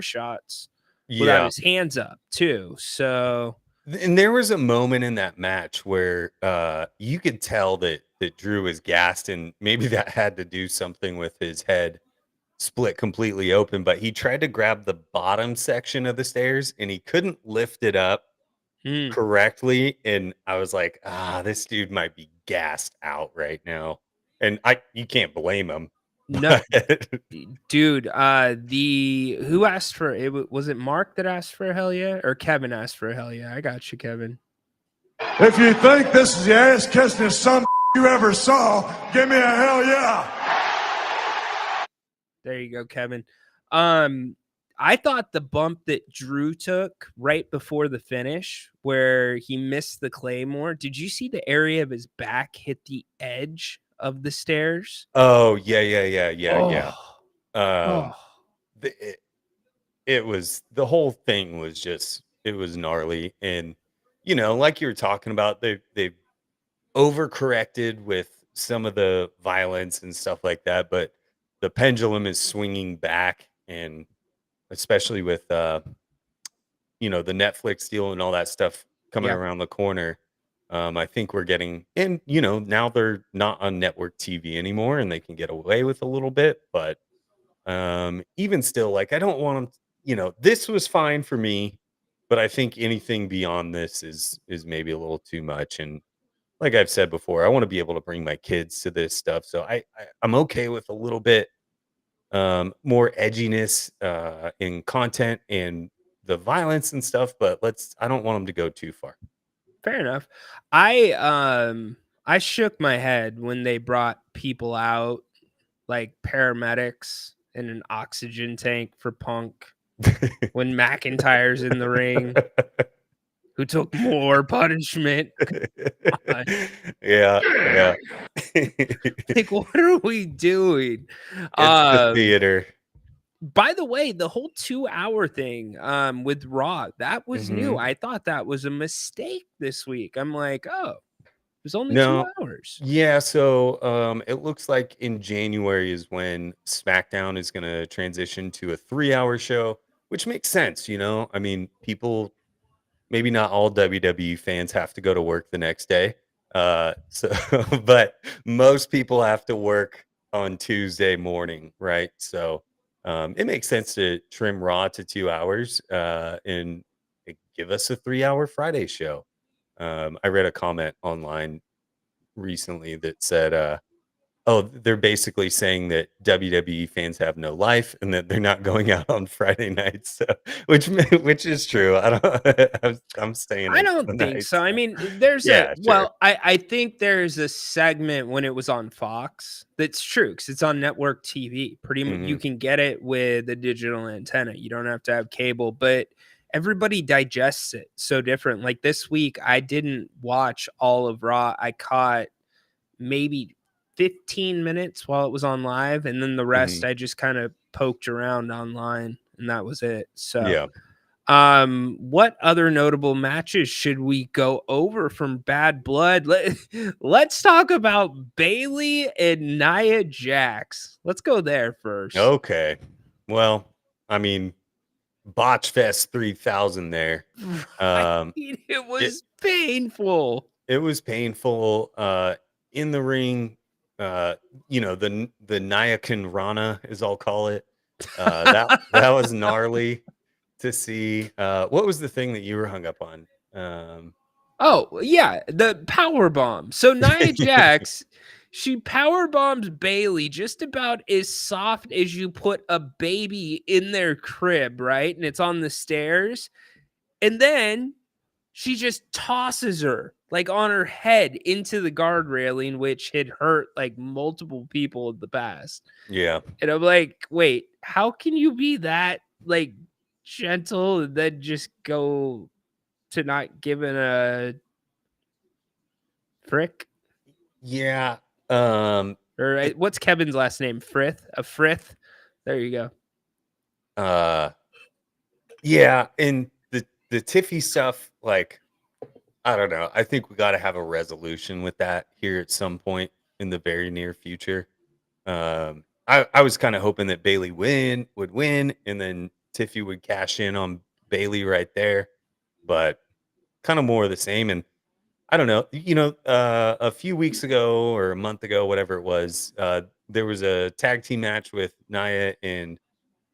shots without Yeah. his hands up too. So And there was a moment in that match where you could tell that Drew was gassed, and maybe that had to do something with his head split completely open. But he tried to grab the bottom section of the stairs, and he couldn't lift it up correctly. And I was like, this dude might be gassed out right now. And you can't blame him. no, But dude, who asked for it? Was it Mark that asked for a hell yeah, or Kevin asked for a hell yeah? I got you, Kevin. If you think this is the ass kissing some you ever saw, give me a hell yeah. There you go, Kevin. I thought the bump that Drew took right before the finish, where he missed the Claymore, did you see the area of his back hit the edge of the stairs? oh yeah. Um, Oh. the, it was the whole thing was just it was gnarly. And like you were talking about, they overcorrected with some of the violence and stuff like that, but the pendulum is swinging back. And especially with the Netflix deal and all that stuff coming Yeah. around the corner, I think we're getting, and now they're not on network TV anymore, and they can get away with a little bit. But even still, like, I don't want them, this was fine for me, but I think anything beyond this is maybe a little too much. And like I've said before, I want to be able to bring my kids to this stuff, so I'm okay with a little bit more edginess in content and the violence and stuff, but I don't want them to go too far. Fair enough. I shook my head when they brought people out, like paramedics and an oxygen tank for Punk when McIntyre's in the ring, who took more punishment. Yeah. Like, what are we doing? It's the theater. By the way, the whole 2-hour thing with Raw, that was new. I thought that was a mistake this week. I'm like, oh, it was only No. 2 hours. Yeah, so it looks like in January is when SmackDown is going to transition to a 3-hour show, which makes sense. I mean, people, maybe not all WWE fans have to go to work the next day. So, but most people have to work on Tuesday morning, right? So it makes sense to trim Raw to 2 hours and give us a 3-hour Friday show. I read a comment online recently that said, they're basically saying that WWE fans have no life and that they're not going out on Friday nights, so, which is true. I don't. I'm staying. I up don't the think night, so. I mean, there's yeah, sure. I think there's a segment when it was on Fox that's true, because it's on network TV. Pretty much, you can get it with a digital antenna. You don't have to have cable, but everybody digests it so different. Like this week, I didn't watch all of Raw. I caught maybe 15 minutes while it was on live, and then the rest I just kind of poked around online, and that was it. So Yeah. What other notable matches should we go over from Bad Blood? Let's talk about Bailey and Nia Jax. Let's go there first. Okay. Well, I mean, Botch Fest 3000 there. It It, was painful. it was painful. In the ring, the Nayakan Rana, as I'll call it. That was gnarly to see. What was the thing that you were hung up on? Oh, yeah, the power bomb. So Nia Jax, she power bombs Bailey just about as soft as you put a baby in their crib, right? And it's on the stairs. And then she just tosses her like on her head into the guard railing, which had hurt like multiple people in the past. Yeah. And I'm like, wait, how can you be that like gentle and then just go to not giving a frick? Yeah. Or what's Kevin's last name? Frith? A Frith? There you go. Yeah, and the Tiffy stuff, like, I don't know. I think we got to have a resolution with that here at some point in the very near future. I was kind of hoping that Bailey would win, and then Tiffy would cash in on Bailey right there, but kind of more of the same. And I don't know. A few weeks ago or a month ago, whatever it was, there was a tag team match with Nia and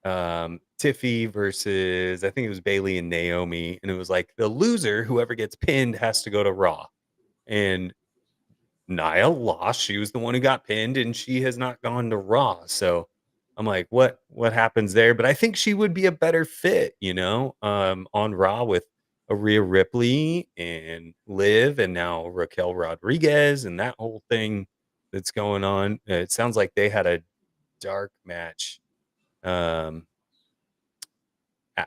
Tiffy versus, I think it was Bailey and Naomi, and it was like the loser, whoever gets pinned, has to go to Raw. And Nia lost. She was the one who got pinned, and she has not gone to Raw. So I'm like, what happens there? But I think she would be a better fit, on Raw with Rhea Ripley and Liv, and now Raquel Rodriguez, and that whole thing that's going on. It sounds like they had a dark match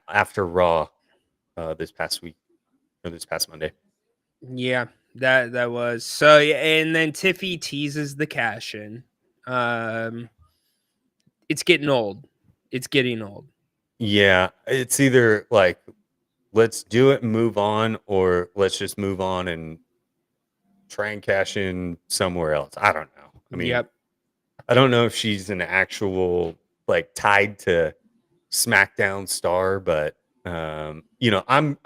after Raw this past week or this past Monday. Yeah, that was so. Yeah, and then Tiffy teases the cash in. It's getting old. It's getting old. Yeah, it's either like let's do it and move on, or let's just move on and try and cash in somewhere else. I don't know. I mean, Yep. I don't know if she's an actual like tied to SmackDown star, but I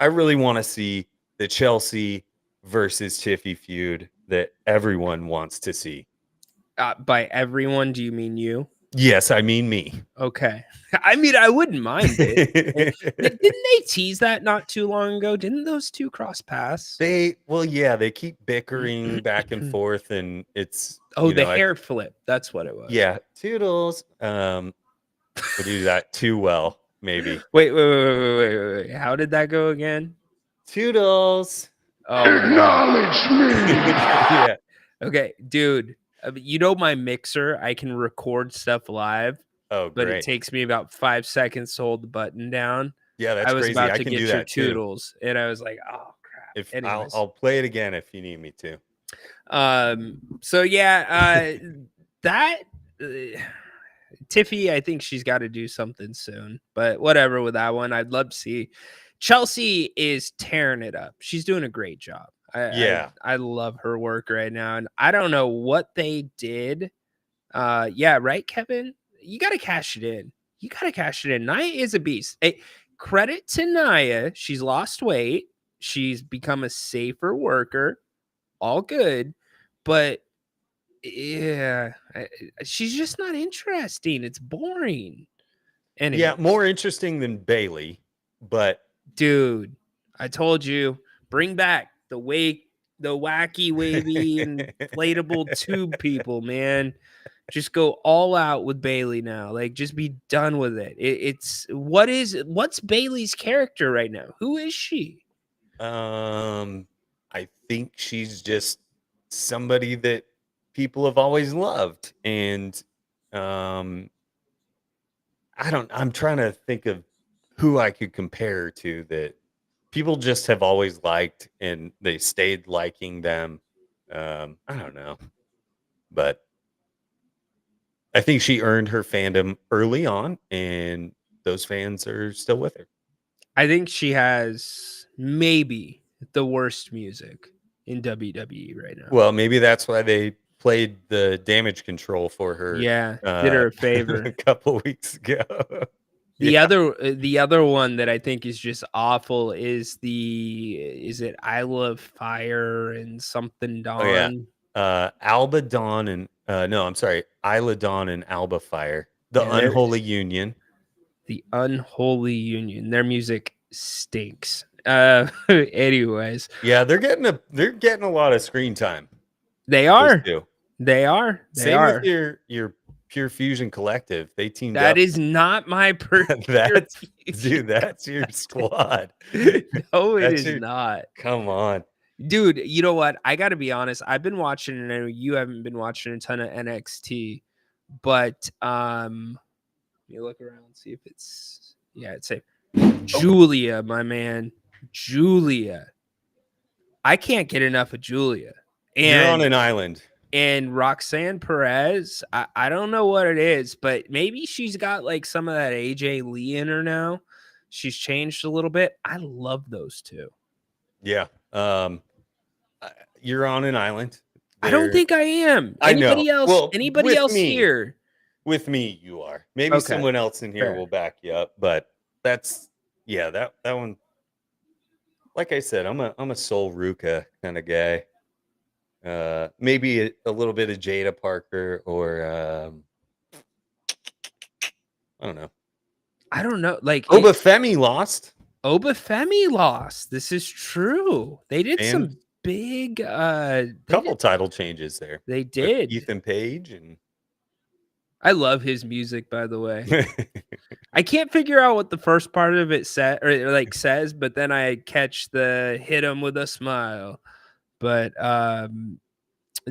really want to see the Chelsea versus Tiffy feud that everyone wants to see. By everyone, do you mean you? Yes, I mean me. Okay. I mean, I wouldn't mind it. Didn't they tease that not too long ago? Didn't those two cross paths? They keep bickering back and forth, and it's the hair flip. That's what it was. Yeah, toodles. We do that too well, maybe. Wait. How did that go again? Toodles. Acknowledge me. Yeah. Okay, dude. You know my mixer, I can record stuff live. Oh, but great. it takes me about 5 seconds to hold the button down. Yeah, that's I was crazy. about I to can get do your that too. toodles, and I was like, "Oh crap!" I'll play it again if you need me to. So yeah, that Tiffy, I think she's got to do something soon. But whatever with that one, I'd love to see. Chelsea is tearing it up. She's doing a great job. I love her work right now, and I don't know what they did. Yeah, right, Kevin. You got to cash it in. Nia is a beast. Hey, credit to Nia. She's lost weight. She's become a safer worker. All good. But yeah, she's just not interesting. It's boring. Anyway, Yeah, more interesting than Bailey, but dude, I told you, bring back the wacky, wavy, inflatable tube people, man. Just go all out with Bailey now. Like, just be done with it. What's Bailey's character right now? Who is she? I think she's just somebody that people have always loved, and I'm trying to think of who I could compare her to that people just have always liked, and they stayed liking them. I don't know, but I think she earned her fandom early on, and those fans are still with her. I think she has maybe the worst music in WWE right now. Well, maybe that's why they played the damage control for her Yeah, did her a a favor. couple weeks ago. The other one that I think is just awful is it I Love Fire and something Oh yeah. Dawn. Alba Dawn and no, I'm sorry, Isla Dawn and Alba Fire. The Yeah, Unholy Union. the Unholy Union. Their music stinks. Anyways, Yeah, they're getting a lot of screen time. they Those are. two. They are. They Same with are. your Pure Fusion Collective. They teamed That up. is not my That's dude, that's your squad. No, it That's is your not. come on. Dude, you know what? I got to be honest. I've been watching, and I know you haven't been watching a ton of NXT, but let me look around and see if it's it's safe. Julia, my man, Julia. I can't get enough of Julia, You're on and an island. Roxanne Perez. I don't know what it is, but maybe she's got like some of that AJ Lee in her now. She's changed a little bit. I love those two. Yeah. You're on an island. I don't think I am. I know. Anybody else? Well, Anybody with else me. here? With me, you are. Maybe Okay. someone else in here Fair. will back you up, but that's that one. Like I said, I'm a Sol Ruka kind of guy. Maybe a little bit of Jada Parker or I don't know. I don't know. Like Obafemi lost. Obafemi lost. This is true. They did And some big couple title changes there. They With did. Ethan Page and I love his music, by the way. I can't figure out what the first part of it says, but then I catch the hit him with a smile. But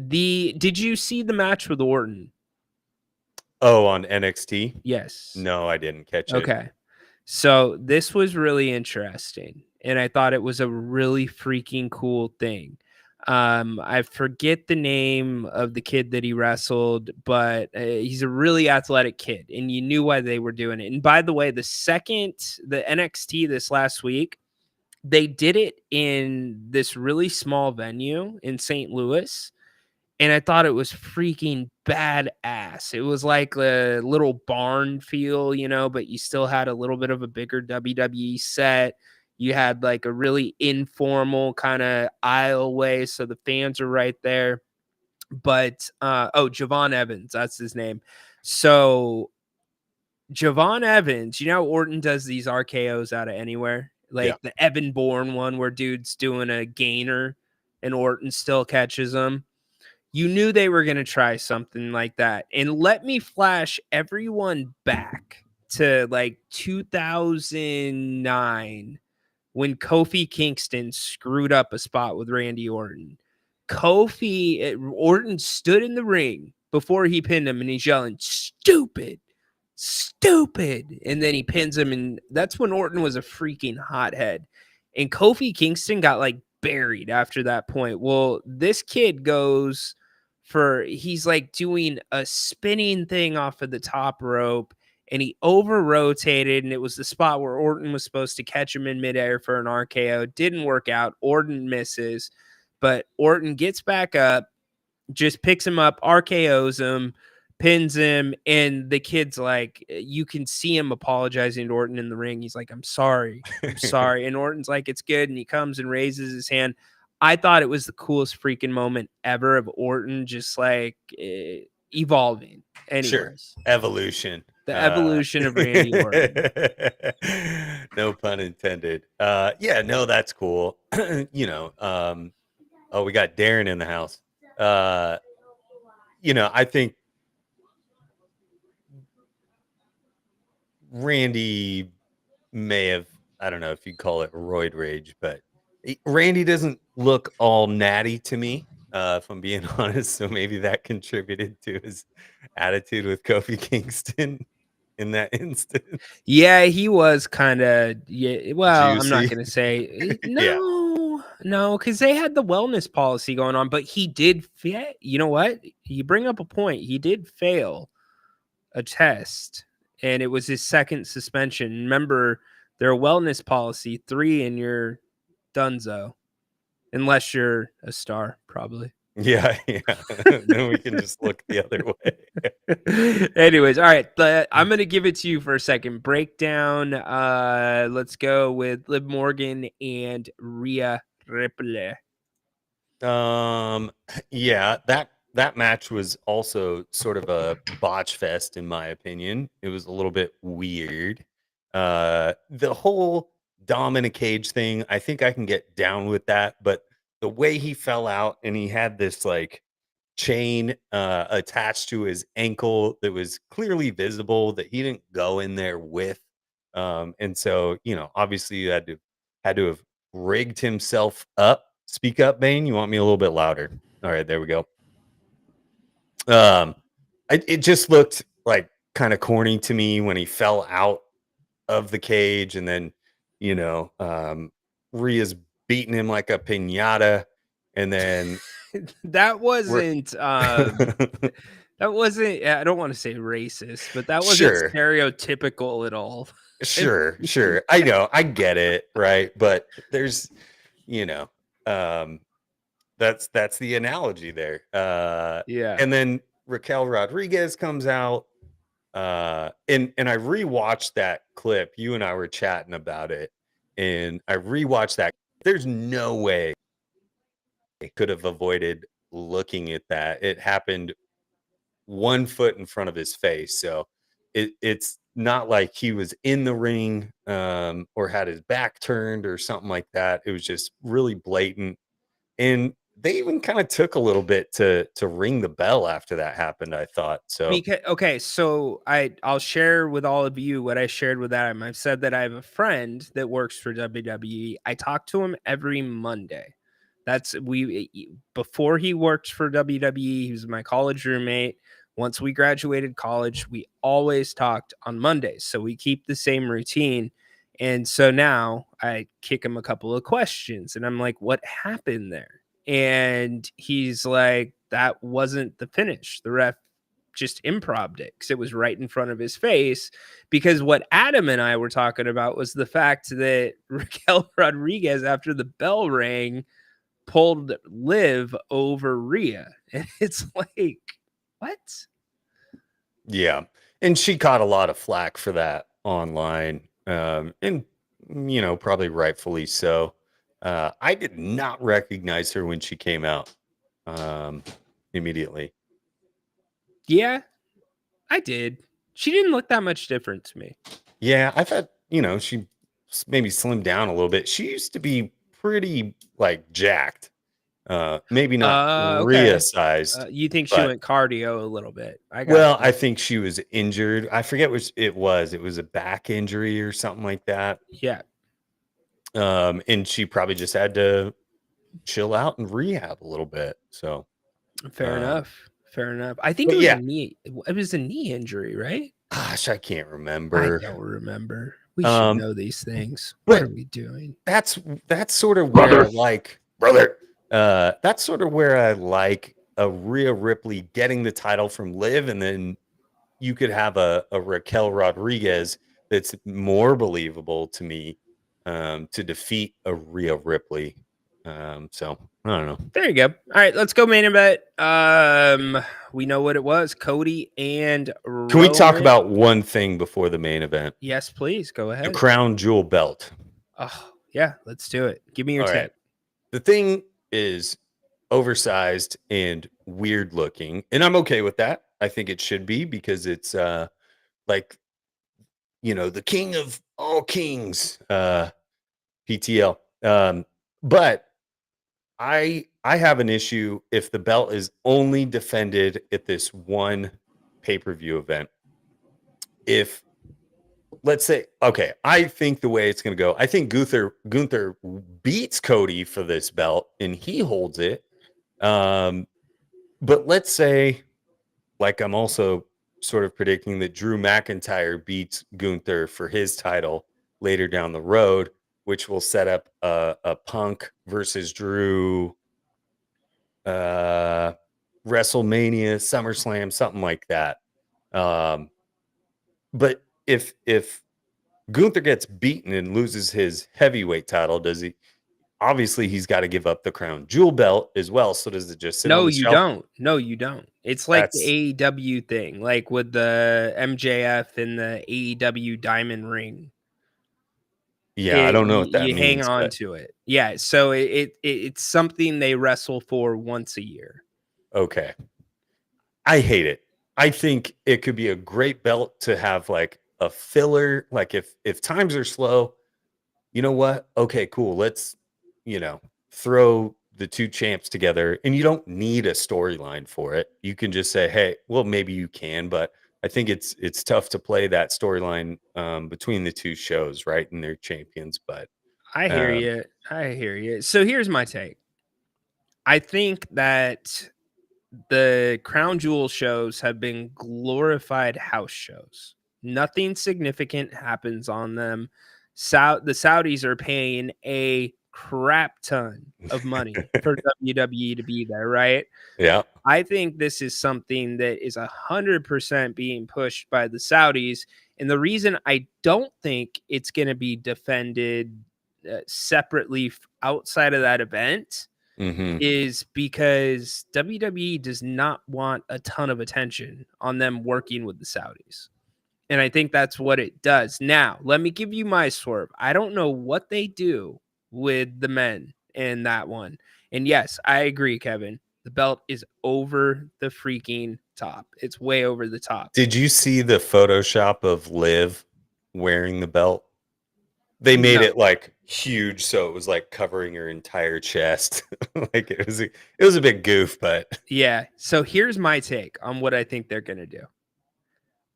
did you see the match with Orton? Oh, on NXT? Yes. No, I didn't catch it. Okay. So this was really interesting, and I thought it was a really freaking cool thing. I forget the name of the kid that he wrestled, but he's a really athletic kid, and you knew why they were doing it. And by the way, the NXT this last week, they did it in this really small venue in St. Louis. And I thought it was freaking badass. It was like a little barn feel, but you still had a little bit of a bigger WWE set. You had like a really informal kind of aisleway, so the fans are right there. But Javon Evans, that's his name. So Javon Evans, Orton does these RKOs out of anywhere, like the Evan Bourne one where dude's doing a gainer and Orton still catches him. You knew they were going to try something like that. And let me flash everyone back to like 2009 when Kofi Kingston screwed up a spot with Randy Orton. Orton stood in the ring before he pinned him and he's yelling, "Stupid, stupid." And then he pins him. And that's when Orton was a freaking hothead. And Kofi Kingston got like buried after that point. Well, this kid he's like doing a spinning thing off of the top rope and he over rotated, and it was the spot where Orton was supposed to catch him in midair for an RKO. Didn't work out. Orton misses, but Orton gets back up, just picks him up, RKOs him, pins him, and the kid's like, you can see him apologizing to Orton in the ring. He's like, I'm sorry. And Orton's like, it's good. And he comes and raises his hand. I thought it was the coolest freaking moment ever of Orton just like evolving. Anyways. Sure. Evolution. The evolution of Randy Orton. No pun intended. That's cool. We got Darren in the house. I think Randy may have, I don't know if you'd call it roid rage, but Randy doesn't look all natty to me, if I'm being honest. So maybe that contributed to his attitude with Kofi Kingston in that instance. Yeah, he was kind of, well, juicy. I'm not going to say no, because they had the wellness policy going on, but he did, you know what? You bring up a point. He did fail a test, and it was his second suspension. Remember, They're a wellness policy. 3 and you're donezo. Unless you're a star, probably. Yeah. Then we can just look the other way. Anyways, all right. I'm gonna give it to you for a second. Breakdown. Let's go with Liv Morgan and Rhea Ripley. Yeah, that match was also sort of a botch fest in my opinion. It was a little bit weird. The whole Dom in a cage thing, I think I can get down with that, but the way he fell out and he had this like chain attached to his ankle that was clearly visible that he didn't go in there with. And so, obviously you had to have rigged himself up. Speak up, Bane. You want me a little bit louder? All right, there we go. It just looked like kind of corny to me when he fell out of the cage, and then Rhea's beating him like a pinata, and then That wasn't. That wasn't. I don't want to say racist, but that wasn't Sure. stereotypical at all. Sure. I know, I get it, right? But there's, that's the analogy there. Yeah. And then Raquel Rodriguez comes out, and I rewatched that clip. You and I were chatting about it, and I rewatched that. There's no way I could have avoided looking at that. It happened 1 foot in front of his face, so it's not like he was in the ring or had his back turned or something like that. It was just really blatant, and they even kind of took a little bit to ring the bell after that happened, I thought. So Okay, so I'll share with all of you what I shared with Adam. I've said that I have a friend that works for WWE. I talk to him every Monday. Before he worked for WWE, he was my college roommate. Once we graduated college, we always talked on Mondays. So we keep the same routine. And so now I kick him a couple of questions and I'm like, what happened there? And he's like, that wasn't the finish. The ref just improv'd it because it was right in front of his face. Because what Adam and I were talking about was the fact that Raquel Rodriguez, after the bell rang, pulled Liv over Rhea. And it's like, what? yeah, and she caught a lot of flack for that online, and probably rightfully so. I did not recognize her when she came out immediately. Yeah, I did. She didn't look that much different to me. Yeah, I thought she maybe slimmed down a little bit. She used to be pretty like jacked. Maybe not Okay. Rhea sized. You think she went cardio a little bit? I think she was injured. I forget which it was. It was a back injury or something like that. Yeah. And she probably just had to chill out and rehab a little bit. So fair enough. I think it was a knee. It was a knee injury, right? Gosh, I can't remember. I don't remember. We should know these things. What are we doing? That's sort of where I like brother. That's sort of where I like a Rhea Ripley getting the title from Liv, and then you could have a Raquel Rodriguez that's more believable to me to defeat a Rhea Ripley. So I don't know. There you go. All right, let's go main event. We know what it was. Cody and Roman. Can we talk about one thing before the main event? Yes, please. Go ahead. The crown jewel belt. Oh, yeah, let's do it. Give me your tip. Right. The thing is oversized and weird looking, and I'm okay with that. I think it should be because it's like the king of all kings, PTL. But I have an issue if the belt is only defended at this one pay-per-view event. If let's say, okay, I think the way it's going to go, I think Gunther beats Cody for this belt and he holds it. But let's say, like I'm also sort of predicting that Drew McIntyre beats Gunther for his title later down the road, which will set up a Punk versus Drew WrestleMania, SummerSlam, something like that. But if Gunther gets beaten and loses his heavyweight title, does he? Obviously, he's got to give up the crown jewel belt as well. So does it just sit on No, the you shelf? don't. No, you don't. It's like the That's AEW thing, like with the MJF and the AEW diamond ring. yeah, I don't know what that You hang means, on but to it. Yeah, so it's something they wrestle for once a year. okay. I hate it. I think it could be a great belt to have like a filler. Like if times are slow, you know what? Okay, cool. Let's, you know, throw the two champs together, and you don't need a storyline for it. You can just say, hey, well, maybe you can, but I think it's tough to play that storyline between the two shows, right? And they're champions, but I hear um, you. I hear you. So here's my take. I think that the crown jewel shows have been glorified house shows. Nothing significant happens on them. The Saudis are paying a crap ton of money for WWE to be there, right? yeah. I think this is something that is 100% being pushed by the Saudis. And the reason I don't think it's going to be defended separately outside of that event Hmm. is because WWE does not want a ton of attention on them working with the Saudis. And I think that's what it does. Now, let me give you my swerve. I don't know what they do with the men in that one. And yes, I agree, Kevin. The belt is over the freaking top. It's way over the top. Did you see the Photoshop of Liv wearing the belt? They made No. it like huge, so it was like covering her entire chest. Like it was a big goof, but Yeah. So here's my take on what I think they're going to do.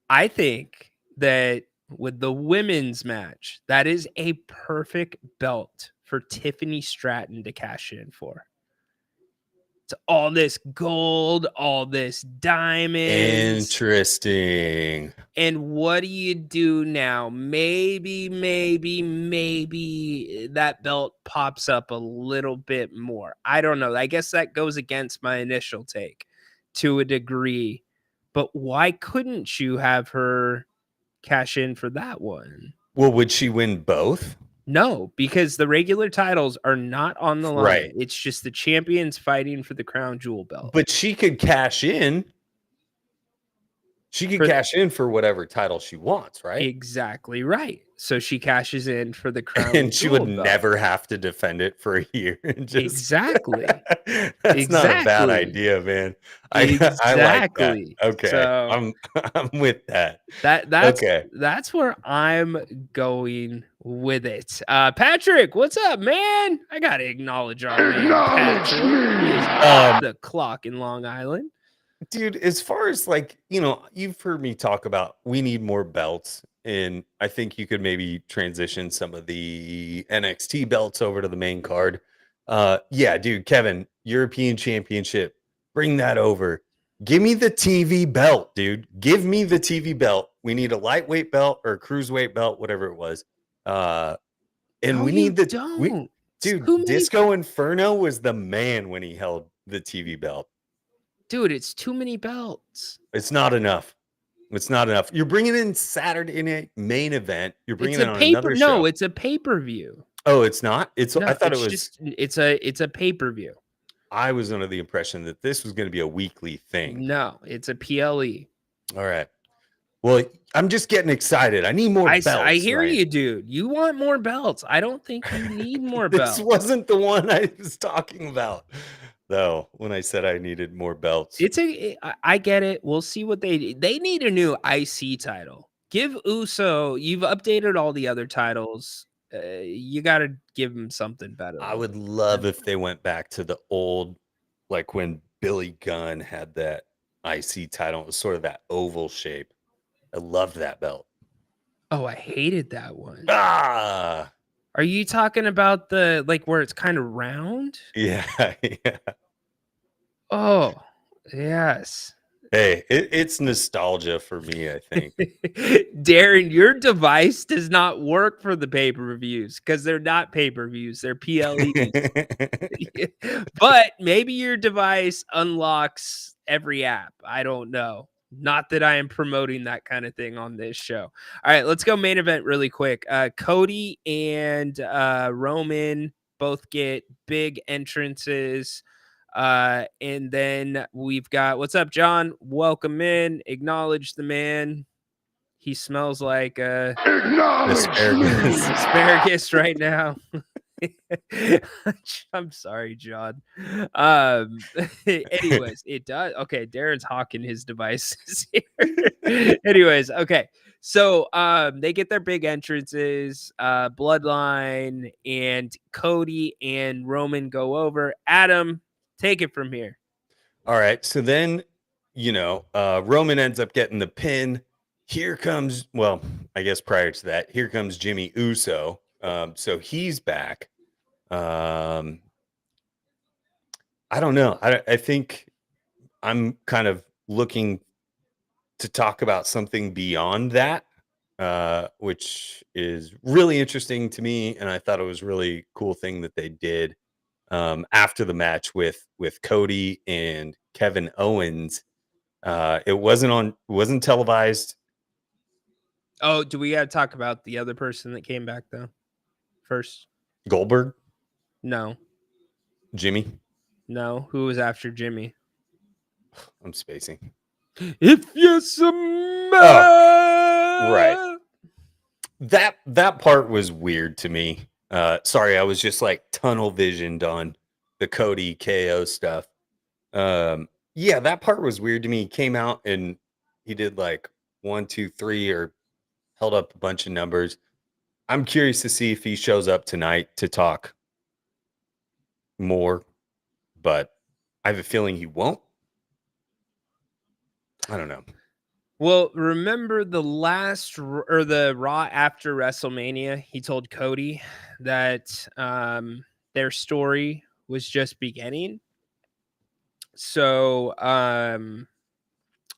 I think that with the women's match, that is a perfect belt for Tiffany Stratton to cash in for. It's all this gold, all this diamonds. interesting. And what do you do now? Maybe that belt pops up a little bit more. I don't know. I guess that goes against my initial take to a degree. But why couldn't you have her cash in for that one? Well, would she win both? No, because the regular titles are not on the line. Right. It's just the champions fighting for the crown jewel belt. But she could cash in. She could For- cash in for whatever title she wants, right? Exactly right. So she cashes in for the crown And she jewel would belt. never have to defend it for a year. And just Exactly. That's not a bad Exactly. idea, man. I like that. Exactly. Okay. So I'm with that. that's Okay. that's where I'm going with it. Patrick, what's up, man? I gotta acknowledge our man, Patrick. He is off the clock in Long Island. Dude, as far as like, you know, you've heard me talk about we need more belts, and I think you could maybe transition some of the NXT belts over to the main card. Yeah, dude, Kevin, European Championship, bring that over. Give me the TV belt, dude. Give me the TV belt. We need a lightweight belt or a cruiserweight belt, whatever it was. And No, we you need the don't. dude, Too many- Disco Inferno was the man when he held the TV belt. Dude, it's too many belts. It's not enough. It's not enough. You're bringing in Saturday night main event. You're bringing It's it a on paper. another No, show. it's a pay-per-view. Oh, it's not. I thought it it's was. just it's a pay-per-view. I was under the impression that this was going to be a weekly thing. No, it's a PLE. All right. Well, I'm just getting excited. I need more belts. I hear Ryan. you, dude. You want more belts. I don't think you need more This belts. wasn't the one I was talking about, though. When I said I needed more belts, I get it. We'll see what they need a new IC title. Give Uso. You've updated all the other titles. You got to give him something better. I would love if they went back to the old, like when Billy Gunn had that IC title. It was sort of that oval shape. I loved that belt. Oh, I hated that one. Ah, Are you talking about the like where it's kind of round? yeah, yeah. Oh, yes. Hey, it's nostalgia for me, I think. Darren, your device does not work for the pay-per-views because they're not pay-per-views, they're PLEs. But maybe your device unlocks every app. I don't know. Not that I am promoting that kind of thing on this show. All right, let's go main event really quick. Cody and Roman both get big entrances. And then we've got, what's up, John? Welcome in. Acknowledge the man. He smells like asparagus right now. I'm sorry, John. Anyways, it does. Okay, Darren's hawking his devices here. Anyways, okay. So they get their big entrances, Bloodline and Cody and Roman go over. Adam, take it from here. All right. So then, Roman ends up getting the pin. Here comes, well, I guess prior to that, here comes Jimmy Uso. So he's back. I don't know. I think I'm kind of looking to talk about something beyond that, which is really interesting to me. And I thought it was really cool thing that they did after the match with Cody and Kevin Owens. It wasn't televised. Oh, do we got to talk about the other person that came back though? First, Goldberg, no, Jimmy. no. Who was after Jimmy? I'm spacing. If you smell, right. That part was weird to me. Sorry, I was just like tunnel visioned on the Cody KO stuff. Yeah, that part was weird to me. He came out and he did like 1, 2, 3, or held up a bunch of numbers. I'm curious to see if he shows up tonight to talk more, but I have a feeling he won't. I don't know. Well, remember the the Raw after WrestleMania, he told Cody that their story was just beginning. So I'm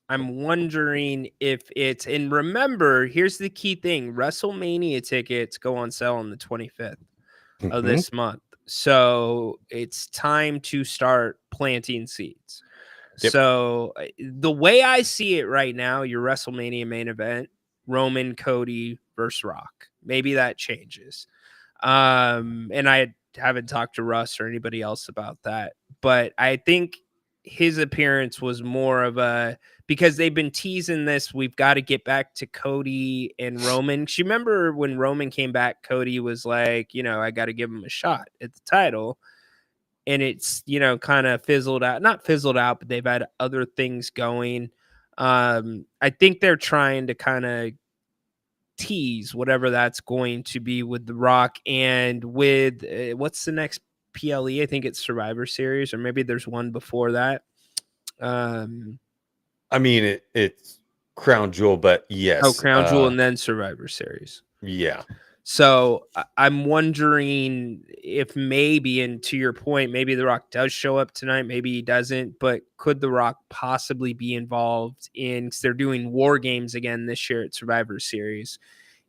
wondering if it's, and remember, here's the key thing: WrestleMania tickets go on sale on the 25th of this month. So it's time to start planting seeds. Yep. So the way I see it right now, your WrestleMania main event, Roman Cody versus Rock. Maybe that changes. And I haven't talked to Russ or anybody else about that, but I think his appearance was more of a, because they've been teasing this, we've got to get back to Cody and Roman. You remember when Roman came back, Cody was like, I got to give him a shot at the title. And it's, kind of fizzled out, not fizzled out, but they've had other things going. I think they're trying to kind of tease whatever that's going to be with The Rock and with what's the next PLE? I think it's Survivor Series, or maybe there's one before that. I mean, it's Crown Jewel, but yes. Oh, Crown Jewel and then Survivor Series. Yeah. So I'm wondering if maybe, and to your point, maybe The Rock does show up tonight, maybe he doesn't, but could The Rock possibly be involved in, because they're doing War Games again this year at Survivor Series,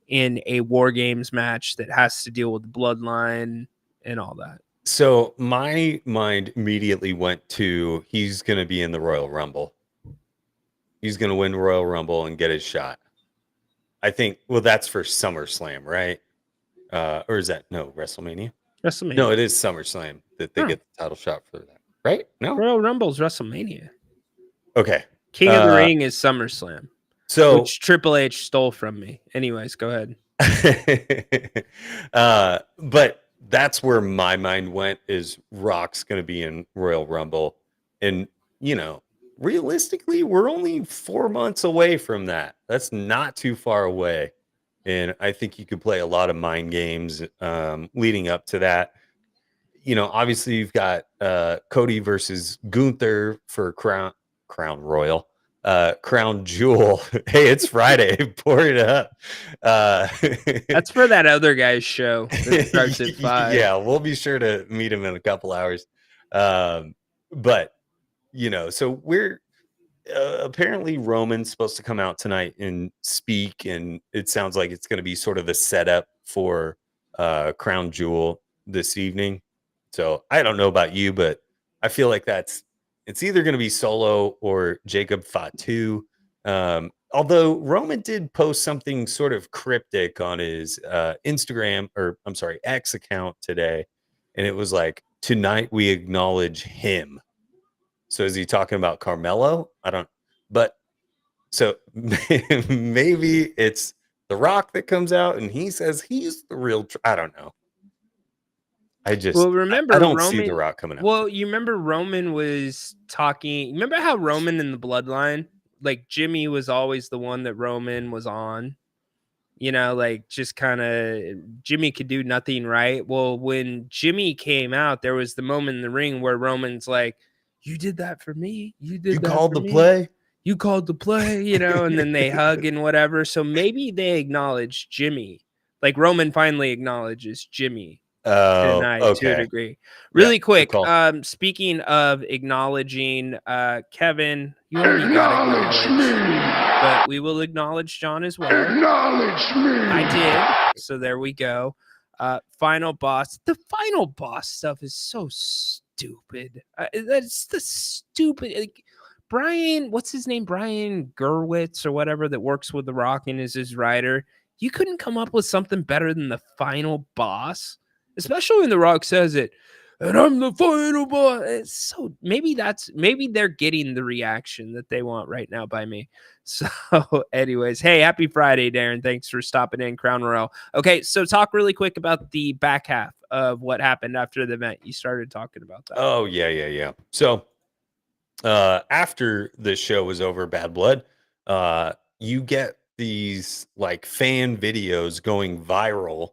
in a War Games match that has to deal with the bloodline and all that? So my mind immediately went to, he's going to be in the Royal Rumble. He's going to win Royal Rumble and get his shot. I think, well, that's for SummerSlam, right? Or is that, no, WrestleMania? WrestleMania. No, it is SummerSlam that they get the title shot for that, right? No? Royal Rumble's WrestleMania. Okay. King of the Ring is SummerSlam. So, which Triple H stole from me. Anyways, go ahead. But that's where my mind went, is Rock's going to be in Royal Rumble. And, realistically, we're only 4 months away from that. That's not too far away. And I think you could play a lot of mind games leading up to that. Obviously you've got Cody versus Gunther for Crown Royal. Crown Jewel. Hey, it's Friday. Pour it up. That's for that other guy's show that starts at 5. Yeah, we'll be sure to meet him in a couple hours. But so we're apparently Roman's supposed to come out tonight and speak, and it sounds like it's going to be sort of the setup for Crown Jewel this evening. So I don't know about you, but I feel like it's either going to be Solo or Jacob Fatu. Although Roman did post something sort of cryptic on his Instagram, or I'm sorry, X account today, and it was like, "Tonight we acknowledge him." So is he talking about Carmelo? I don't. But so maybe it's The Rock that comes out and he says he's the real. I don't know. I just Well, remember I don't see The Roman. Rock coming out. Well, you remember Roman was talking. Remember how Roman in the Bloodline, like Jimmy was always the one that Roman was on. You know, like just kind of Jimmy could do nothing right. Well, when Jimmy came out, there was the moment in the ring where Roman's like, "You did that for me. You You did that called for the me. play. You called the play," you know, and then they hug and whatever. So maybe they acknowledge Jimmy. Like Roman finally acknowledges Jimmy Oh, tonight to a okay. degree. Yeah, Really good quick, call. speaking of acknowledging, Kevin, you already got acknowledged, but we will acknowledge John as well. Acknowledge me. I did. So there we go. Final boss. The final boss stuff is so stupid. That's the stupid. Like, Brian, what's his name? Brian Gerwitz or whatever that works with The Rock and is his writer. You couldn't come up with something better than the final boss, especially when The Rock says it. And I'm the final boss. It's so maybe they're getting the reaction that they want right now by me. So, anyways, hey, happy Friday, Darren. Thanks for stopping in, Crown Royal. Okay, so talk really quick about the back half of what happened after the event. You started talking about that. Oh, yeah. So, after the show was over, Bad Blood, you get these like fan videos going viral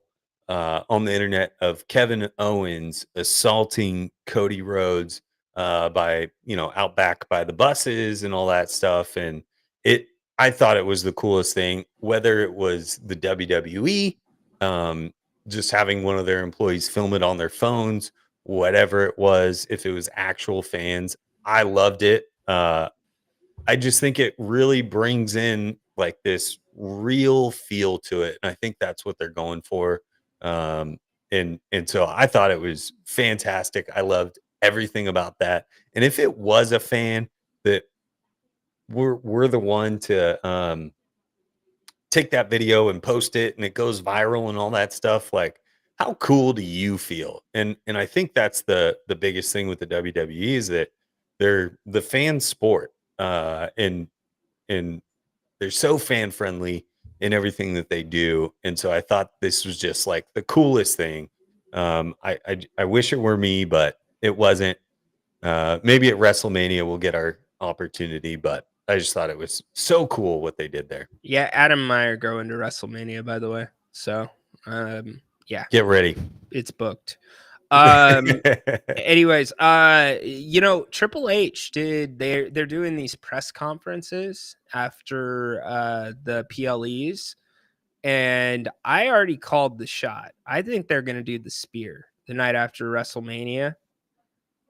on the internet of Kevin Owens assaulting Cody Rhodes by, out back by the buses and all that stuff. And it, I thought it was the coolest thing, whether it was the WWE, um, just having one of their employees film it on their phones, whatever it was, if it was actual fans. I loved it. I just think it really brings in like this real feel to it, and I think that's what they're going for. Um, and so I thought it was fantastic. I loved everything about that. And if it was a fan that we're the one to take that video and post it, and it goes viral and all that stuff, like how cool do you feel? And I think that's the biggest thing with the WWE is that they're the fan sport, and they're so fan friendly in everything that they do. And so I thought this was just like the coolest thing. I wish it were me, but it wasn't. Maybe at WrestleMania we'll get our opportunity, but I just thought it was so cool what they did there. Yeah, Adam Meyer going to WrestleMania, by the way. So, yeah, Get ready. it's booked. Anyways, Triple H they're doing these press conferences after the PLEs, and I already called the shot. I think they're gonna do the spear the night after WrestleMania,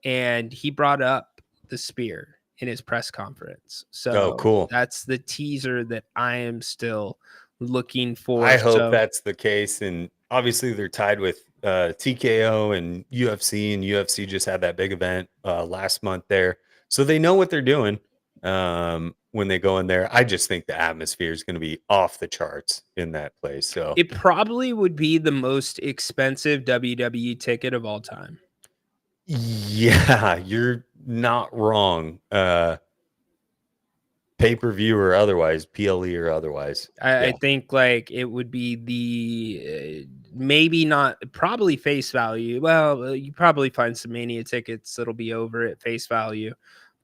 and he brought up the spear in his press conference. So cool. that's the teaser that I am still looking for. I hope So that's the case. And obviously they're tied with TKO and UFC just had that big event last month there. So they know what they're doing when they go in there. I just think the atmosphere is going to be off the charts in that place. So it probably would be the most expensive WWE ticket of all time. yeah, you're not wrong. Pay-per-view or otherwise, PLE or otherwise. I think like it would be the maybe not probably face value. Well, you probably find some Mania tickets that'll be over at face value,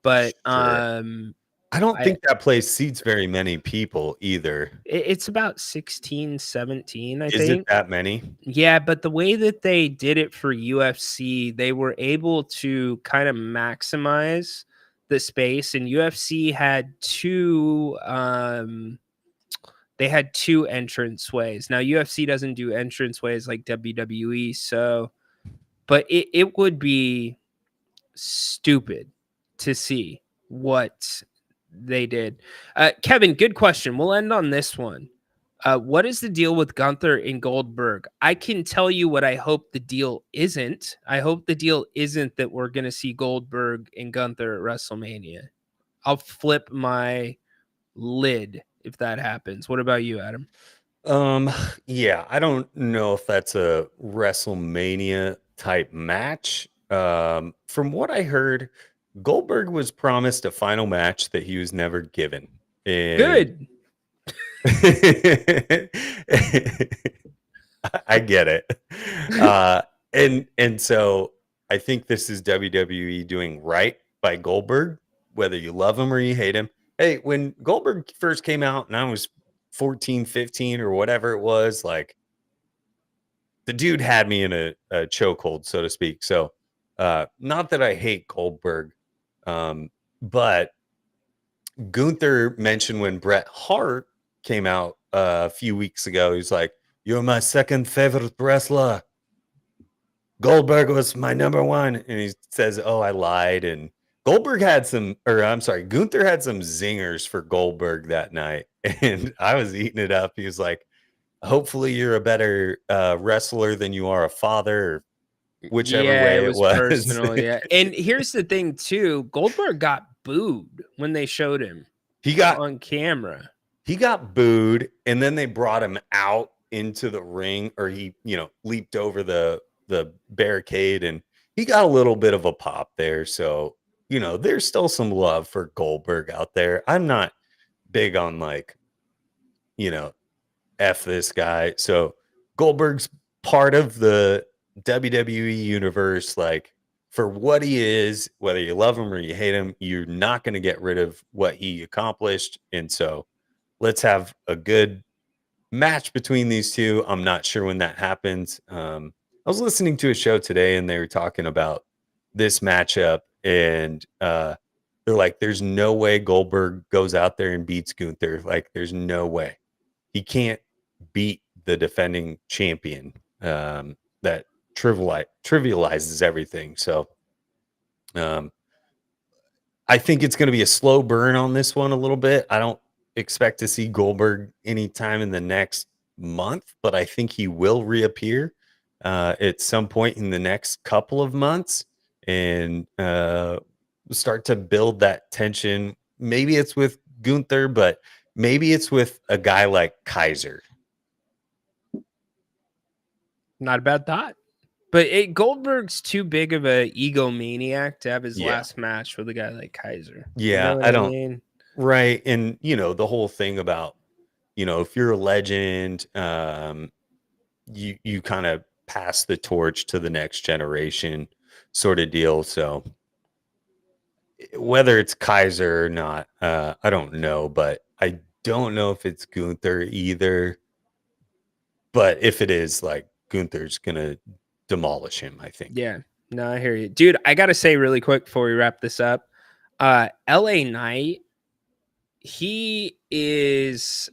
but Sure. I don't think that place seats very many people either. It's about 16, 17, I Is think. it that many? Yeah, but the way that they did it for UFC, they were able to kind of maximize the space, and UFC had two entrance ways. Now UFC doesn't do entrance ways like WWE, so but it would be stupid to see what they did. Kevin, good question. We'll end on this one. What is the deal with Gunther and Goldberg? I can tell you what I hope the deal isn't. I hope the deal isn't that we're going to see Goldberg and Gunther at WrestleMania. I'll flip my lid if that happens. What about you, Adam? Yeah, I don't know if that's a WrestleMania type match. From what I heard, Goldberg was promised a final match that he was never given. And Good. I get it. And so I think this is WWE doing right by Goldberg, whether you love him or you hate him. Hey, when Goldberg first came out and I was 14, 15 or whatever it was, like the dude had me in a chokehold, so to speak. So not that I hate Goldberg, but Gunther mentioned when Bret Hart came out a few weeks ago, he's like, "You're my second favorite wrestler. Goldberg was my number one." And he says, "Oh, I lied." And Goldberg had some, or I'm sorry, Gunther had some zingers for Goldberg that night. And I was eating it up. He was like, "Hopefully you're a better wrestler than you are a father," or whichever Yeah, way it it was was. personal. Yeah. And here's the thing, too, Goldberg got booed when they showed him he got on camera. he got booed, and then they brought him out into the ring, or he, leaped over the barricade, and he got a little bit of a pop there. So, there's still some love for Goldberg out there. I'm not big on like, F this guy. So Goldberg's part of the WWE universe, like for what he is, whether you love him or you hate him, you're not going to get rid of what he accomplished. And so let's have a good match between these two. I'm not sure when that happens. I was listening to a show today and they were talking about this matchup, and they're like, there's no way Goldberg goes out there and beats Gunther. Like, there's no way. He can't beat the defending champion. That trivializes everything. So I think it's going to be a slow burn on this one a little bit. I don't expect to see Goldberg anytime in the next month, but I think he will reappear at some point in the next couple of months and start to build that tension. Maybe it's with Gunther, but maybe it's with a guy like Kaiser. Not a bad thought. But Goldberg's too big of a egomaniac to have his last match with a guy like Kaiser. Yeah, You know what I don't. mean? Right. And, the whole thing about, if you're a legend, you kind of pass the torch to the next generation sort of deal. So whether it's Kaiser or not, I don't know, but I don't know if it's Gunther either. But if it is, like, Gunther's going to demolish him, I think. Yeah. No, I hear you. Dude, I got to say really quick before we wrap this up, LA Knight, he is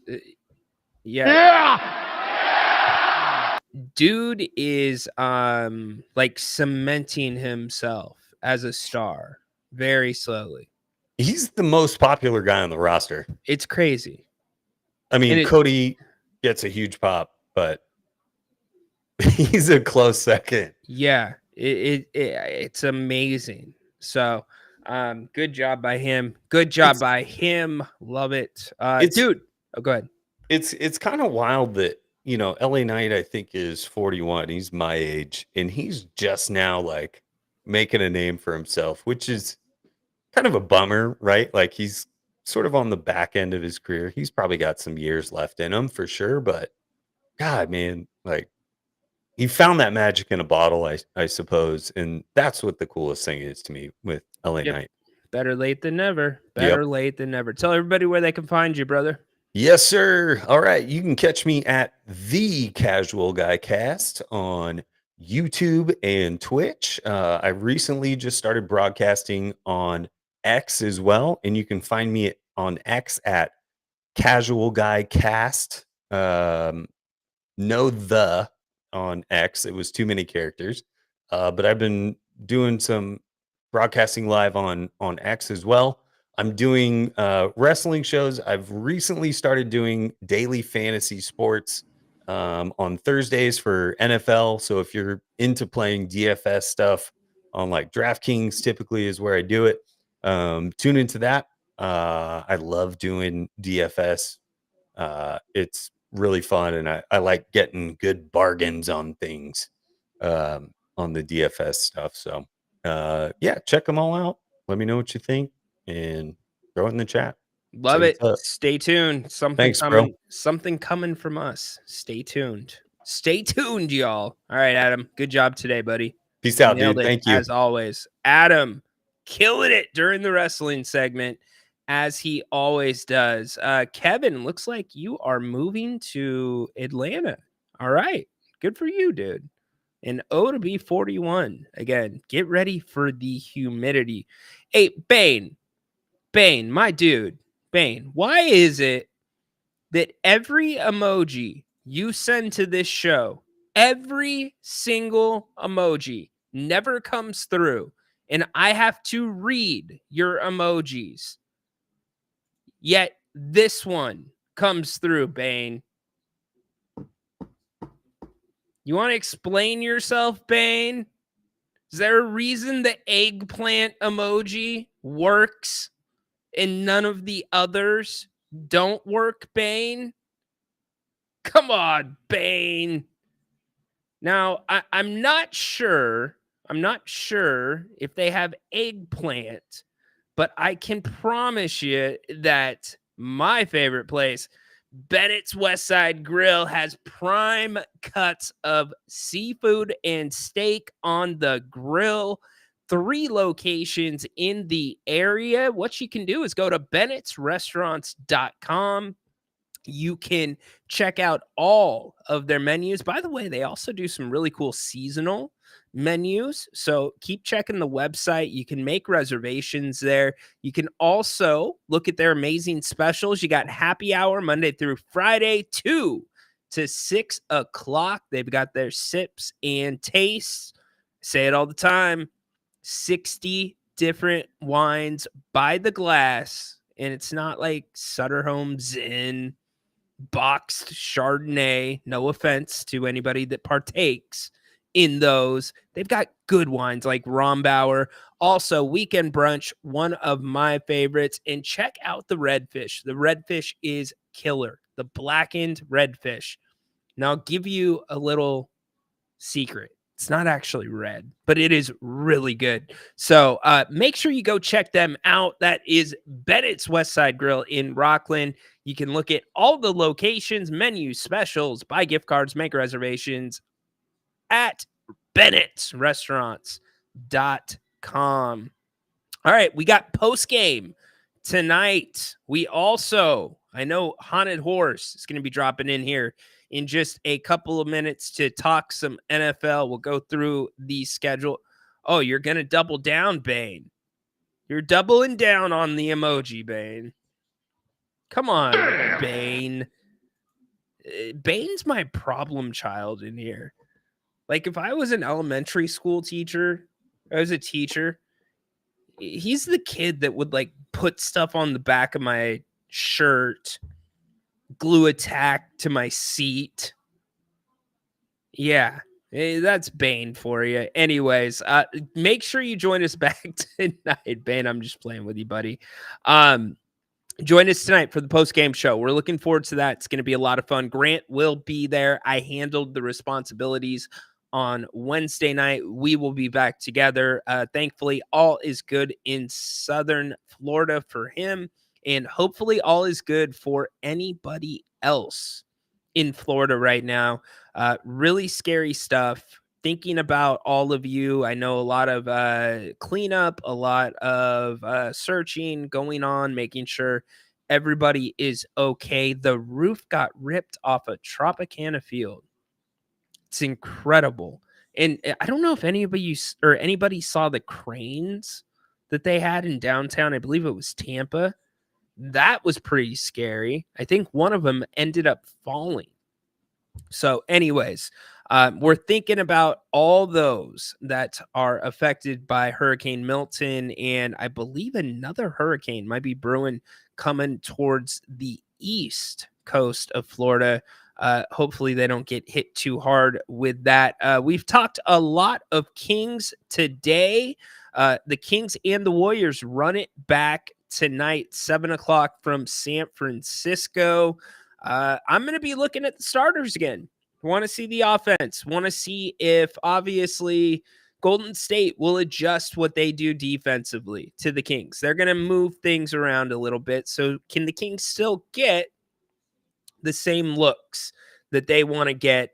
dude is like cementing himself as a star very slowly. He's the most popular guy on the roster. It's crazy. I mean, Cody gets a huge pop, but he's a close second. Yeah, it's amazing. So, good job by him. Good job by him. Love it, dude. Oh, go ahead. It's kind of wild that LA Knight, I think, is 41. He's my age, and he's just now like making a name for himself, which is kind of a bummer, right? Like, he's sort of on the back end of his career. He's probably got some years left in him for sure, but God, man, like, he found that magic in a bottle, I suppose, and that's what the coolest thing is to me with LA Knight. Better late than never. Better late than never. Tell everybody where they can find you, brother. Yes, sir. All right, you can catch me at The Casual Guy Cast on YouTube and Twitch. I recently just started broadcasting on X as well, and you can find me on X at Casual Guy Cast. No the on X. It was too many characters. But I've been doing some broadcasting live on X as well. I'm doing wrestling shows. I've recently started doing daily fantasy sports on Thursdays for NFL. So if you're into playing DFS stuff on like DraftKings, typically is where I do it. Tune into that. I love doing DFS. It's really fun, and I like getting good bargains on things on the DFS stuff. So, yeah, check them all out. Let me know what you think and throw it in the chat. Love Say it. what's up. Stay tuned. Thanks, bro. Something coming from us. Stay tuned. Stay tuned, y'all. All right, Adam. Good job today, buddy. Peace out, Nailed dude. it, Thank you. as always. Adam, killing it during the wrestling segment, as he always does. Kevin, looks like you are moving to Atlanta. All right. Good for you, dude. And O to be 41. Again, get ready for the humidity. Hey, Bane, my dude, Bane, why is it that every emoji you send to this show, every single emoji never comes through, and I have to read your emojis, yet this one comes through, Bane? You want to explain yourself, Bane? Is there a reason the eggplant emoji works and none of the others don't work, Bane? Come on, Bane. Now, I'm not sure. I'm not sure if they have eggplant, but I can promise you that my favorite place, Bennett's Westside Grill, has prime cuts of seafood and steak on the grill. 3 locations in the area. What you can do is go to bennettsrestaurants.com. You can check out all of their menus. By the way, they also do some really cool seasonal menus. So keep checking the website. You can make reservations there. You can also look at their amazing specials. You got happy hour Monday through Friday, 2 to 6 o'clock. They've got their sips and tastes. Say it all the time. 60 different wines by the glass. And it's not like Sutter Home Zin boxed Chardonnay. No offense to anybody that partakes in those. They've got good wines like Rombauer. Also, Weekend Brunch, one of my favorites. And check out the redfish. The redfish is killer. The blackened redfish. Now, I'll give you a little secret. It's not actually red, but it is really good. So make sure you go check them out. That is Bennett's Westside Grill in Rockland. You can look at all the locations, menus, specials, buy gift cards, make reservations at bennettsrestaurants.com. All right, we got post game tonight. We also, I know Haunted Horse is going to be dropping in here in just a couple of minutes to talk some NFL. We'll go through the schedule. Oh, you're going to double down, Bane. You're doubling down on the emoji, Bane. Come on, Bane. Bane's my problem child in here. Like, if I was an elementary school teacher, I was a teacher, he's the kid that would, like, put stuff on the back of my shirt, glue a tack to my seat. Yeah, that's Bane for you. Anyways, make sure you join us back tonight. Bane, I'm just playing with you, buddy. Join us tonight for the post-game show. We're looking forward to that. It's going to be a lot of fun. Grant will be there. I handled the responsibilities on Wednesday night. We will be back together. Thankfully, all is good in Southern Florida for him, and hopefully all is good for anybody else in Florida right now. Really scary stuff. Thinking about all of you. I know a lot of cleanup, a lot of searching going on, making sure everybody is okay. The roof got ripped off a Tropicana field. It's incredible. And I don't know if anybody saw the cranes that they had in downtown. I believe it was Tampa. That was pretty scary. I think one of them ended up falling. So anyways, we're thinking about all those that are affected by Hurricane Milton, and I believe another hurricane might be brewing coming towards the east coast of Florida. Hopefully they don't get hit too hard with that. We've talked a lot of Kings today. The Kings and the Warriors run it back tonight, 7 o'clock from San Francisco. I'm going to be looking at the starters again. Want to see the offense. Want to see if, obviously, Golden State will adjust what they do defensively to the Kings. They're going to move things around a little bit. So can the Kings still get the same looks that they want to get,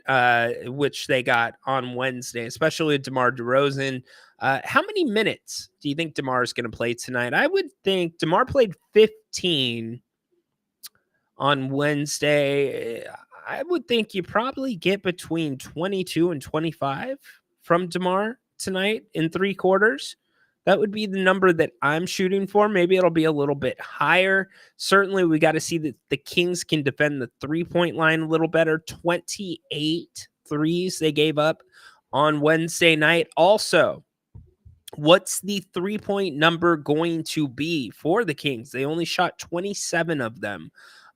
which they got on Wednesday, especially with DeMar DeRozan? How many minutes do you think DeMar is going to play tonight? I would think DeMar played 15 on Wednesday. I would think you probably get between 22 and 25 from DeMar tonight in 3 quarters. That would be the number that I'm shooting for. Maybe it'll be a little bit higher. Certainly, we got to see that the Kings can defend the 3-point line a little better. 28 threes they gave up on Wednesday night. Also, what's the 3-point number going to be for the Kings? They only shot 27 of them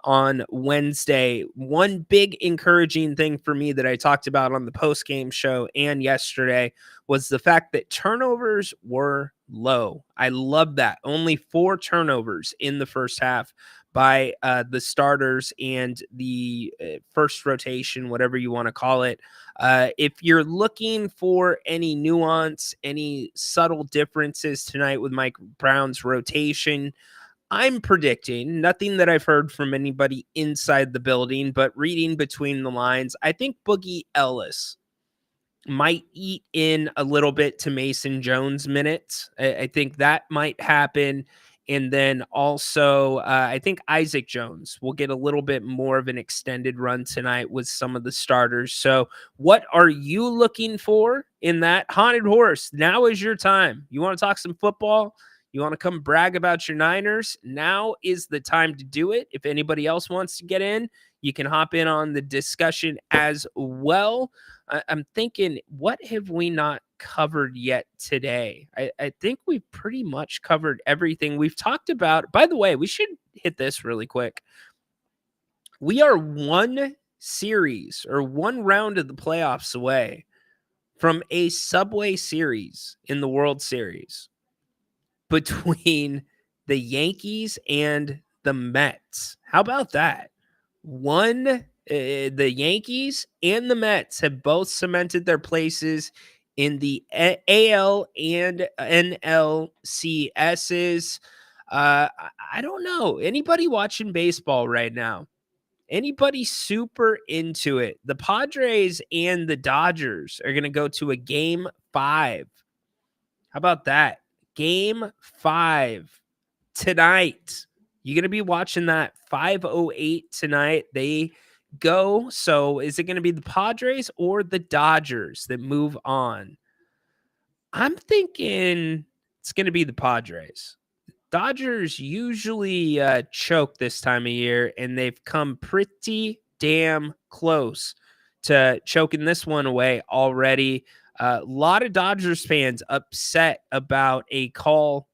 on Wednesday. One big encouraging thing for me that I talked about on the post-game show and yesterday was the fact that turnovers were low. I love that. Only 4 turnovers in the first half by the starters and the first rotation, whatever you want to call it. If you're looking for any nuance, any subtle differences tonight with Mike Brown's rotation, I'm predicting, nothing that I've heard from anybody inside the building, but reading between the lines, I think Boogie Ellis might eat in a little bit to Mason Jones minutes. I think that might happen. And then also, I think Isaac Jones will get a little bit more of an extended run tonight with some of the starters. So what are you looking for in that? Haunted Horse, now is your time. You want to talk some football? You want to come brag about your Niners? Now is the time to do it. If anybody else wants to get in, you can hop in on the discussion as well. I'm thinking, what have we not covered yet today? I think we've pretty much covered everything we've talked about. By the way, we should hit this really quick. We are one series or one round of the playoffs away from a Subway Series in the World Series between the Yankees and the Mets. How about that? The Yankees and the Mets have both cemented their places in the AL and NLCSs. I don't know. Anybody watching baseball right now? Anybody super into it? The Padres and the Dodgers are going to go to a game 5. How about that? Game 5 tonight. You're going to be watching that 5:08 tonight. They go. So is it going to be the Padres or the Dodgers that move on? I'm thinking it's going to be the Padres. Dodgers usually choke this time of year, and they've come pretty damn close to choking this one away already. A lot of Dodgers fans upset about a call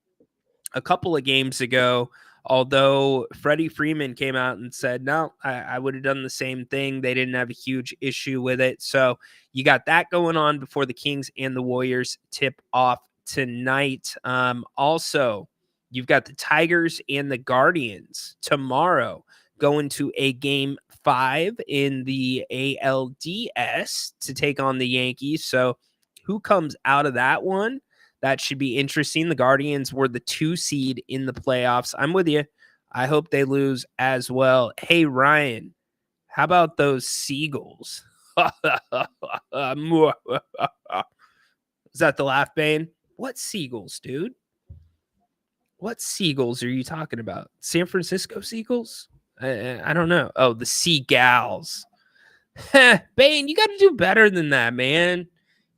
a couple of games ago, although Freddie Freeman came out and said, no, I would have done the same thing. They didn't have a huge issue with it. So you got that going on before the Kings and the Warriors tip off tonight. Also, you've got the Tigers and the Guardians tomorrow going to a game 5 in the ALDS to take on the Yankees. So who comes out of that one? That should be interesting. The Guardians were the 2 seed in the playoffs. I'm with you. I hope they lose as well. Hey, Ryan, how about those Seagulls? Is that the laugh, Bane? What Seagulls, dude? What Seagulls are you talking about? San Francisco Seagulls? I don't know. Oh, the Seagulls. Bane, you got to do better than that, man.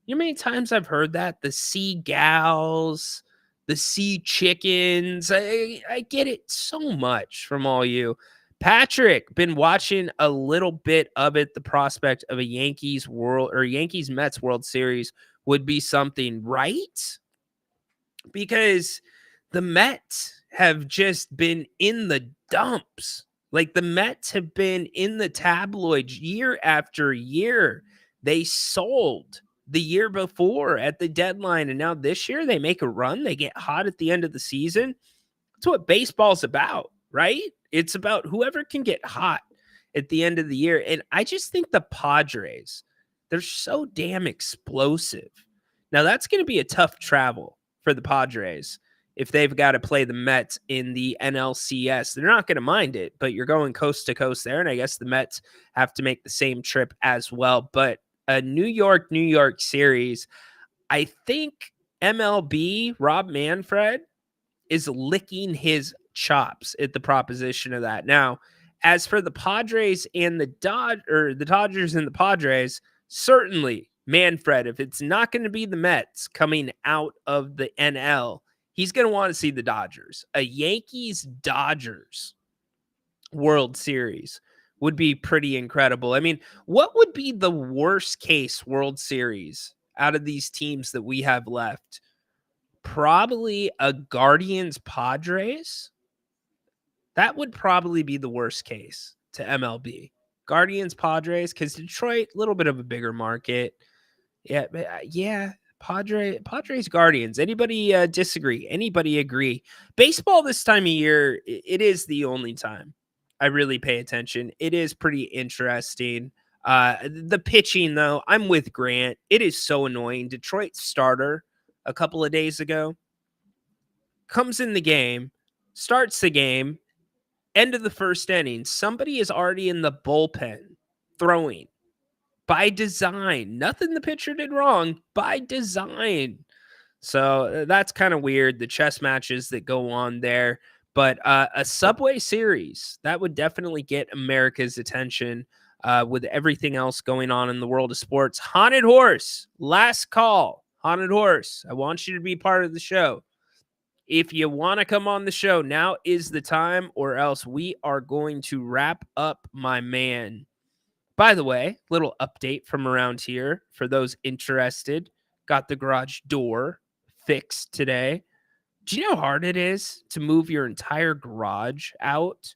You know how many times I've heard that? The Seagulls, the Sea Chickens. I get it so much from all you. Patrick, been watching a little bit of it. The prospect of a Yankees Mets World Series would be something, right? Because the Mets have just been in the dumps. Like the Mets have been in the tabloids year after year. They sold the year before at the deadline, and now this year they make a run. They get hot at the end of the season. That's what baseball's about, right? It's about whoever can get hot at the end of the year. And I just think the Padres, they're so damn explosive. Now, that's going to be a tough travel for the Padres if they've got to play the Mets in the NLCS. They're not going to mind it, but you're going coast to coast there. And I guess the Mets have to make the same trip as well. But a New York series, I think MLB, Rob Manfred, is licking his chops at the proposition of that. Now, as for the Padres and the Dodgers and the Padres, certainly Manfred, if it's not going to be the Mets coming out of the NL, he's going to want to see the Dodgers. A Yankees-Dodgers World Series would be pretty incredible. I mean, what would be the worst case World Series out of these teams that we have left? Probably a Guardians Padres. That would probably be the worst case to MLB. Guardians Padres, because Detroit, a little bit of a bigger market. Yeah. Padres Guardians. Anybody disagree? Anybody agree? Baseball this time of year, it is the only time I really pay attention. It is pretty interesting. The pitching, though, I'm with Grant. It is so annoying. Detroit starter a couple of days ago comes in the game, starts the game, end of the first inning. Somebody is already in the bullpen throwing by design. Nothing the pitcher did wrong, by design. So that's kind of weird, the chess matches that go on there. But a Subway Series, that would definitely get America's attention with everything else going on in the world of sports. Haunted Horse, last call. Haunted Horse, I want you to be part of the show. If you want to come on the show, now is the time, or else we are going to wrap up, my man. By the way, little update from around here for those interested. Got the garage door fixed today. Do you know how hard it is to move your entire garage out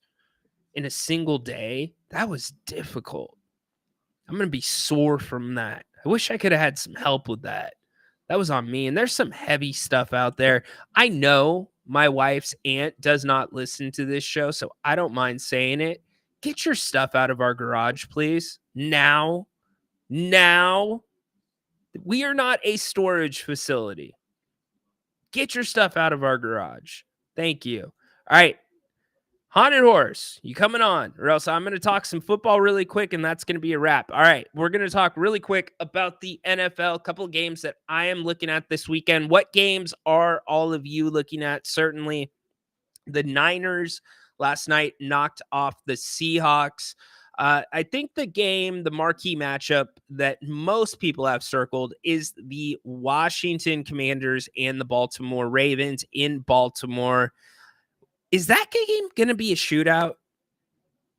in a single day? That was difficult. I'm going to be sore from that. I wish I could have had some help with that. That was on me. And there's some heavy stuff out there. I know my wife's aunt does not listen to this show, so I don't mind saying it. Get your stuff out of our garage, please. Now. We are not a storage facility. Get your stuff out of our garage. Thank you. All right. Haunted Horse, you coming on, or else I'm going to talk some football really quick, and that's going to be a wrap. All right, we're going to talk really quick about the NFL, a couple of games that I am looking at this weekend. What games are all of you looking at? Certainly the Niners last night knocked off the Seahawks. I think the marquee matchup that most people have circled is the Washington Commanders and the Baltimore Ravens in Baltimore. Is that game going to be a shootout?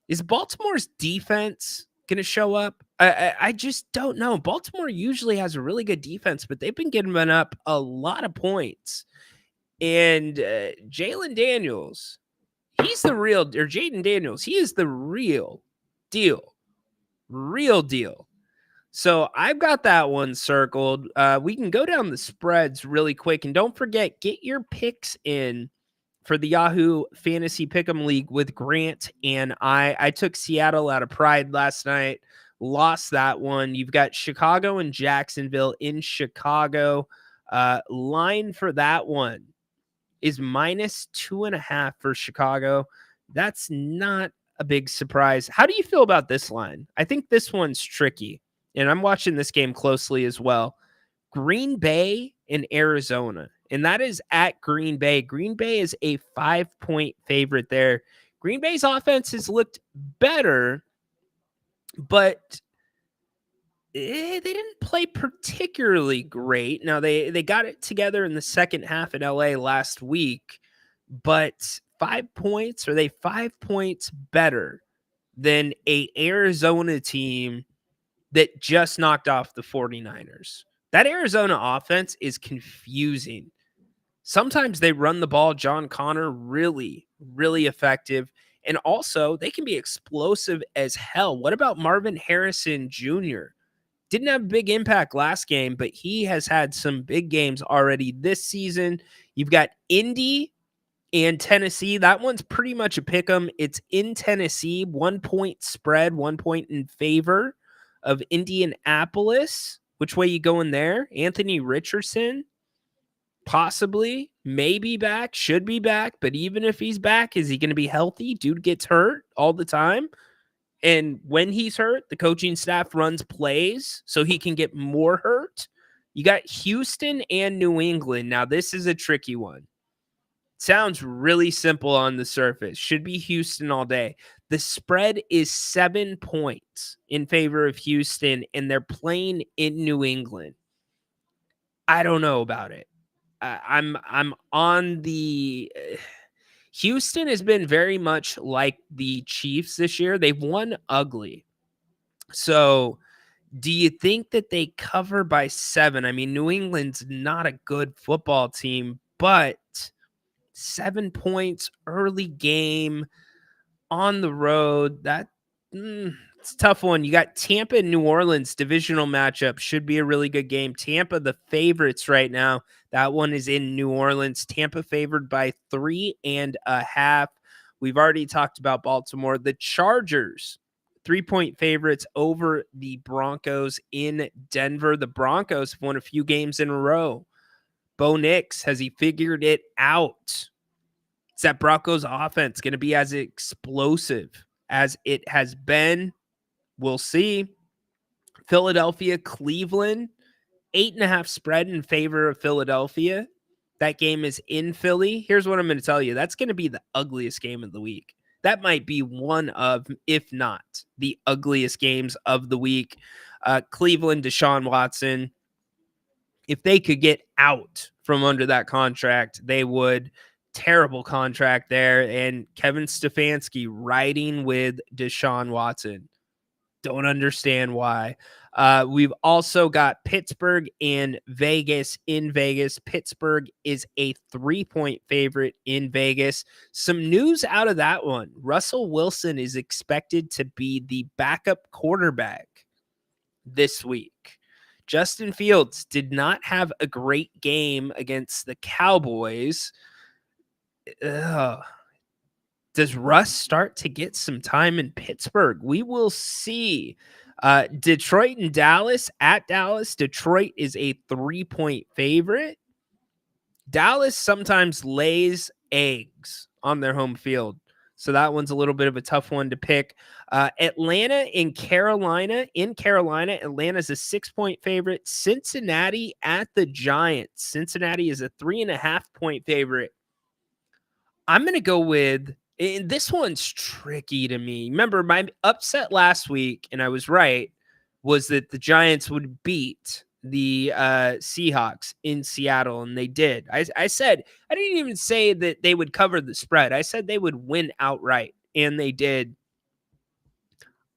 Is Baltimore's defense going to show up? I just don't know. Baltimore usually has a really good defense, but they've been giving up a lot of points. And Jaden Daniels, he is the real deal. Real deal. So I've got that one circled. We can go down the spreads really quick. And don't forget, get your picks in for the Yahoo Fantasy Pick'em League with Grant and I took Seattle out of pride last night, lost that one. You've got Chicago and Jacksonville in Chicago. Line for that one is -2.5 for Chicago. That's not a big surprise. How do you feel about this line? I think this one's tricky, and I'm watching this game closely as well. Green Bay and Arizona. And that is at Green Bay. Green Bay is a 5-point favorite there. Green Bay's offense has looked better, but they didn't play particularly great. Now, they got it together in the second half in LA last week, but 5 points, are they 5 points better than a Arizona team that just knocked off the 49ers? That Arizona offense is confusing. Sometimes they run the ball, John Connor, really, really effective. And also, they can be explosive as hell. What about Marvin Harrison Jr.? Didn't have a big impact last game, but he has had some big games already this season. You've got Indy and Tennessee. That one's pretty much a pick 'em. It's in Tennessee, 1 point spread, 1 point in favor of Indianapolis. Which way you going there? Anthony Richardson, possibly, maybe back, should be back. But even if he's back, is he going to be healthy? Dude gets hurt all the time. And when he's hurt, the coaching staff runs plays so he can get more hurt. You got Houston and New England. Now, this is a tricky one. Sounds really simple on the surface. Should be Houston all day. The spread is 7 points in favor of Houston, and they're playing in New England. I don't know about it. I'm on the Houston has been very much like the Chiefs this year. They've won ugly. So do you think that they cover by 7? I mean, New England's not a good football team, but 7 points early game on the road, that it's a tough one. You got Tampa and New Orleans divisional matchup. Should be a really good game. Tampa, the favorites right now. That one is in New Orleans. Tampa favored by 3.5. We've already talked about Baltimore. The Chargers, 3-point favorites over the Broncos in Denver. The Broncos have won a few games in a row. Bo Nix, has he figured it out? Is that Broncos offense going to be as explosive as it has been? We'll see. Philadelphia, Cleveland, 8.5 spread in favor of Philadelphia. That game is in Philly. Here's what I'm going to tell you. That's going to be the ugliest game of the week. That might be one of, if not the ugliest games of the week. Cleveland, Deshaun Watson. If they could get out from under that contract, they would. Terrible contract there. And Kevin Stefanski riding with Deshaun Watson. Don't understand why. We've also got Pittsburgh and Vegas in Vegas. Pittsburgh is a 3-point favorite in Vegas. Some news out of that one. Russell Wilson is expected to be the backup quarterback this week. Justin Fields did not have a great game against the Cowboys. Does Russ start to get some time in Pittsburgh? We will see. Detroit and Dallas at Dallas. Detroit is a 3-point favorite. Dallas sometimes lays eggs on their home field. So that one's a little bit of a tough one to pick. Atlanta in Carolina. In Carolina, Atlanta's a 6-point favorite. Cincinnati at the Giants. Cincinnati is a 3.5-point favorite. I'm going to go with, and this one's tricky to me. Remember, my upset last week, and I was right, was that the Giants would beat the Seahawks in Seattle, and they did. I said, I didn't even say that they would cover the spread. I said they would win outright, and they did.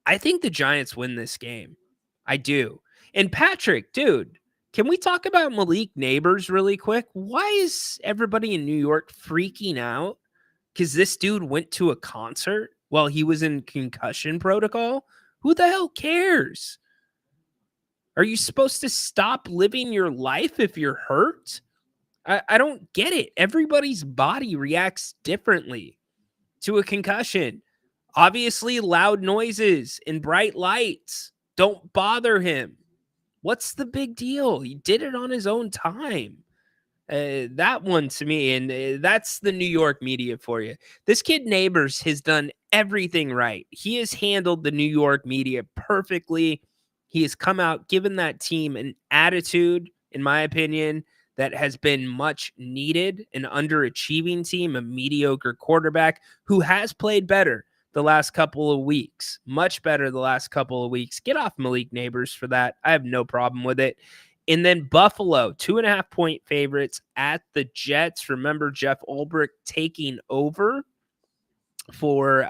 I think the Giants win this game. I do. And Patrick, dude, can we talk about Malik Neighbors really quick? Why is everybody in New York freaking out? Because this dude went to a concert while he was in concussion protocol? Who the hell cares? Are you supposed to stop living your life if you're hurt? I don't get it. Everybody's body reacts differently to a concussion. Obviously, loud noises and bright lights don't bother him. What's the big deal? He did it on his own time. That one to me, and that's the New York media for you. This kid Neighbors has done everything right. He has handled the New York media perfectly. He has come out, given that team an attitude, in my opinion, that has been much needed. An underachieving team, a mediocre quarterback who has played better the last couple of weeks. Much better the last couple of weeks. Get off Malik Neighbors for that. I have no problem with it. And then Buffalo, 2.5-point favorites at the Jets. Remember, Jeff Ulbrich taking over for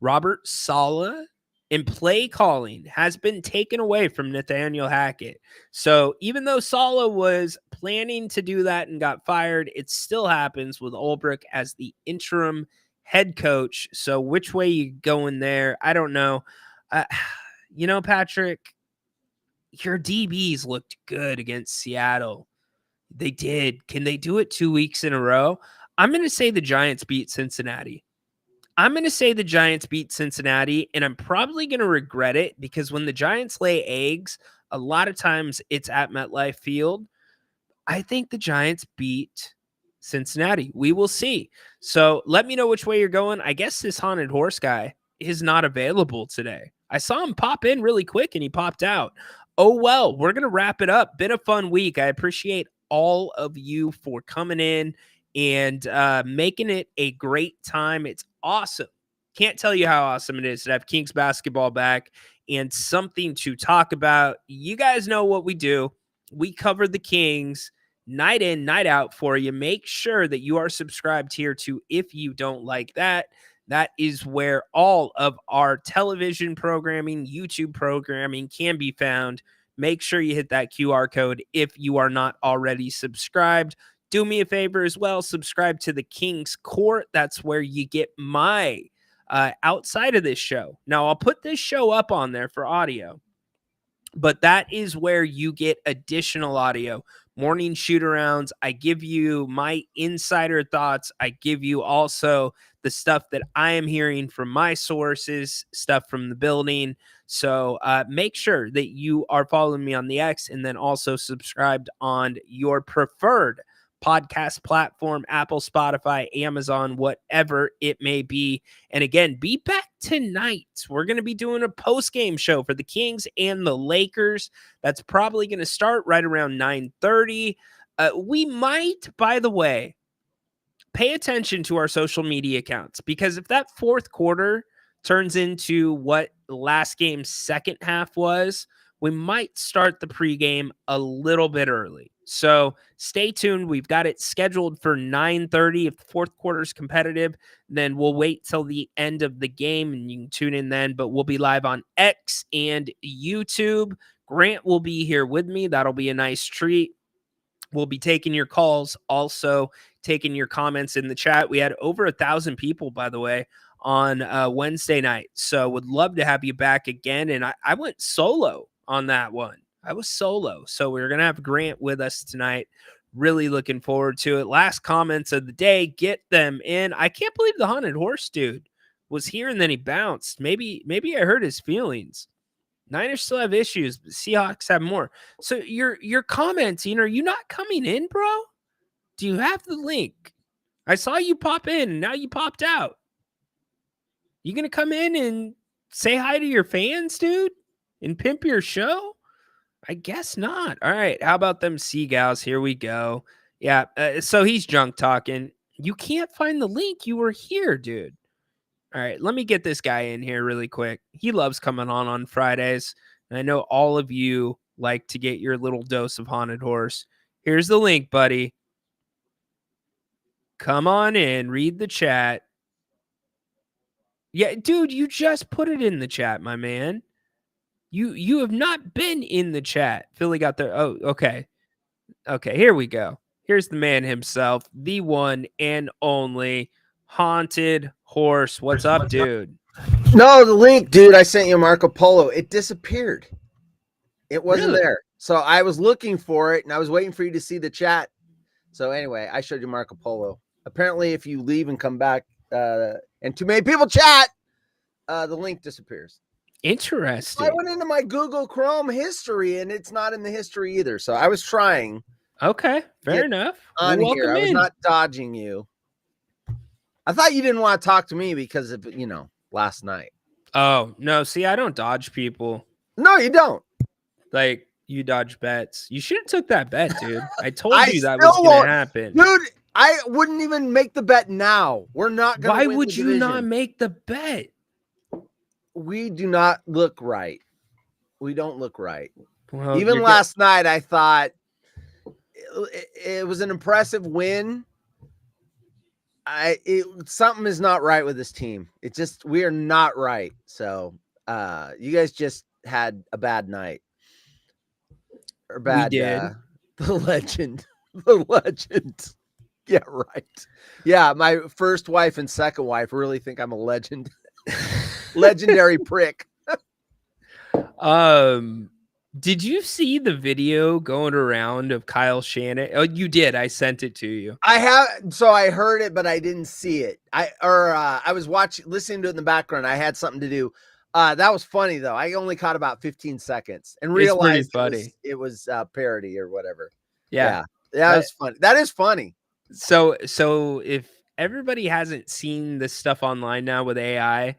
Robert Saleh. And play calling has been taken away from Nathaniel Hackett. So even though Saleh was planning to do that and got fired, it still happens with Ulbrich as the interim head coach. So which way you going there? I don't know. Patrick, your DBs looked good against Seattle. They did. Can they do it 2 weeks in a row? I'm going to say the Giants beat Cincinnati. And I'm probably going to regret it because when the Giants lay eggs, a lot of times it's at MetLife Field. I think the Giants beat Cincinnati. We will see. So let me know which way you're going. I guess this haunted horse guy is not available today. I saw him pop in really quick and he popped out. Oh, well, we're going to wrap it up. Been a fun week. I appreciate all of you for coming in and making it a great time. It's awesome. Can't tell you how awesome it is to have Kings basketball back and something to talk about. You guys know what we do. We cover the Kings night in, night out for you. Make sure that you are subscribed here to If You Don't Like That. That is where all of our television programming, YouTube programming can be found. Make sure you hit that QR code if you are not already subscribed. Do me a favor as well. Subscribe to the King's Court. That's where you get my outside of this show. Now, I'll put this show up on there for audio, but that is where you get additional audio. Morning shoot-arounds. I give you my insider thoughts. I give you also the stuff that I am hearing from my sources, stuff from the building. So make sure that you are following me on the X and then also subscribed on your preferred podcast platform, Apple, Spotify, Amazon, whatever it may be. And again, be back tonight. We're going to be doing a post-game show for the Kings and the Lakers. That's probably going to start right around 9:30. We might, by the way, pay attention to our social media accounts, because if that fourth quarter turns into what last game's second half was, we might start the pregame a little bit early. So stay tuned. We've got it scheduled for 9:30. If the fourth quarter is competitive, then we'll wait till the end of the game and you can tune in then. But we'll be live on X and YouTube. Grant will be here with me. That'll be a nice treat. We'll be taking your calls, also taking your comments in the chat. We had over 1,000 people, by the way, on Wednesday night. So would love to have you back again. And I went solo on that one. I was solo. So we're going to have Grant with us tonight. Really looking forward to it. Last comments of the day. Get them in. I can't believe the haunted horse dude was here and then he bounced. Maybe I hurt his feelings. Niners still have issues, but Seahawks have more. So you're commenting. Are you not coming in, bro? Do you have the link? I saw you pop in and now you popped out. You going to come in and say hi to your fans, dude? And pimp your show? I guess not. All right. How about them Seagulls? Here we go. Yeah. So he's junk talking. You can't find the link. You were here, dude. All right. Let me get this guy in here really quick. He loves coming on Fridays. And I know all of you like to get your little dose of haunted horse. Here's the link, buddy. Come on in. Read the chat. Yeah, dude, you just put it in the chat, my man. You have not been in the chat. Philly got there. Oh, okay. Okay, here we go. Here's the man himself, the one and only haunted horse. What's up, dude? No, the link, dude. I sent you Marco Polo. It disappeared. It wasn't Really? there. So I was looking for it and I was waiting for you to see the chat. So anyway, I showed you Marco Polo. Apparently, if you leave and come back and too many people chat, the link disappears. Interesting. I went into my Google Chrome history and it's not in the history either. So I was trying. Okay, fair enough. On Well, here, welcome I was in. not dodging you. I thought you didn't want to talk to me because of last night. Oh no, see, I don't dodge people. No, you don't. Like you dodge bets. You should have took that bet, dude. I told I you that still was gonna won't- happen. Dude, I wouldn't even make the bet now. We're not going to Why win would the you division. not make the bet? We do not look right. We don't look right. Well, Even you're last night, I thought it was an impressive win. Something is not right with this team. We are not right. So you guys just had a bad night. Or bad. We did. The legend. The legend. Yeah, right. Yeah, my first wife and second wife really think I'm a legend. Legendary prick. Did you see the video going around of Kyle Shannon? Oh, you did. I sent it to you. I heard it, but I didn't see it. I was listening to it in the background. I had something to do. That was funny though. I only caught about 15 seconds and It's pretty realized funny. it was parody or whatever. Yeah. That was funny. That is funny. So if everybody hasn't seen this stuff online now with AI,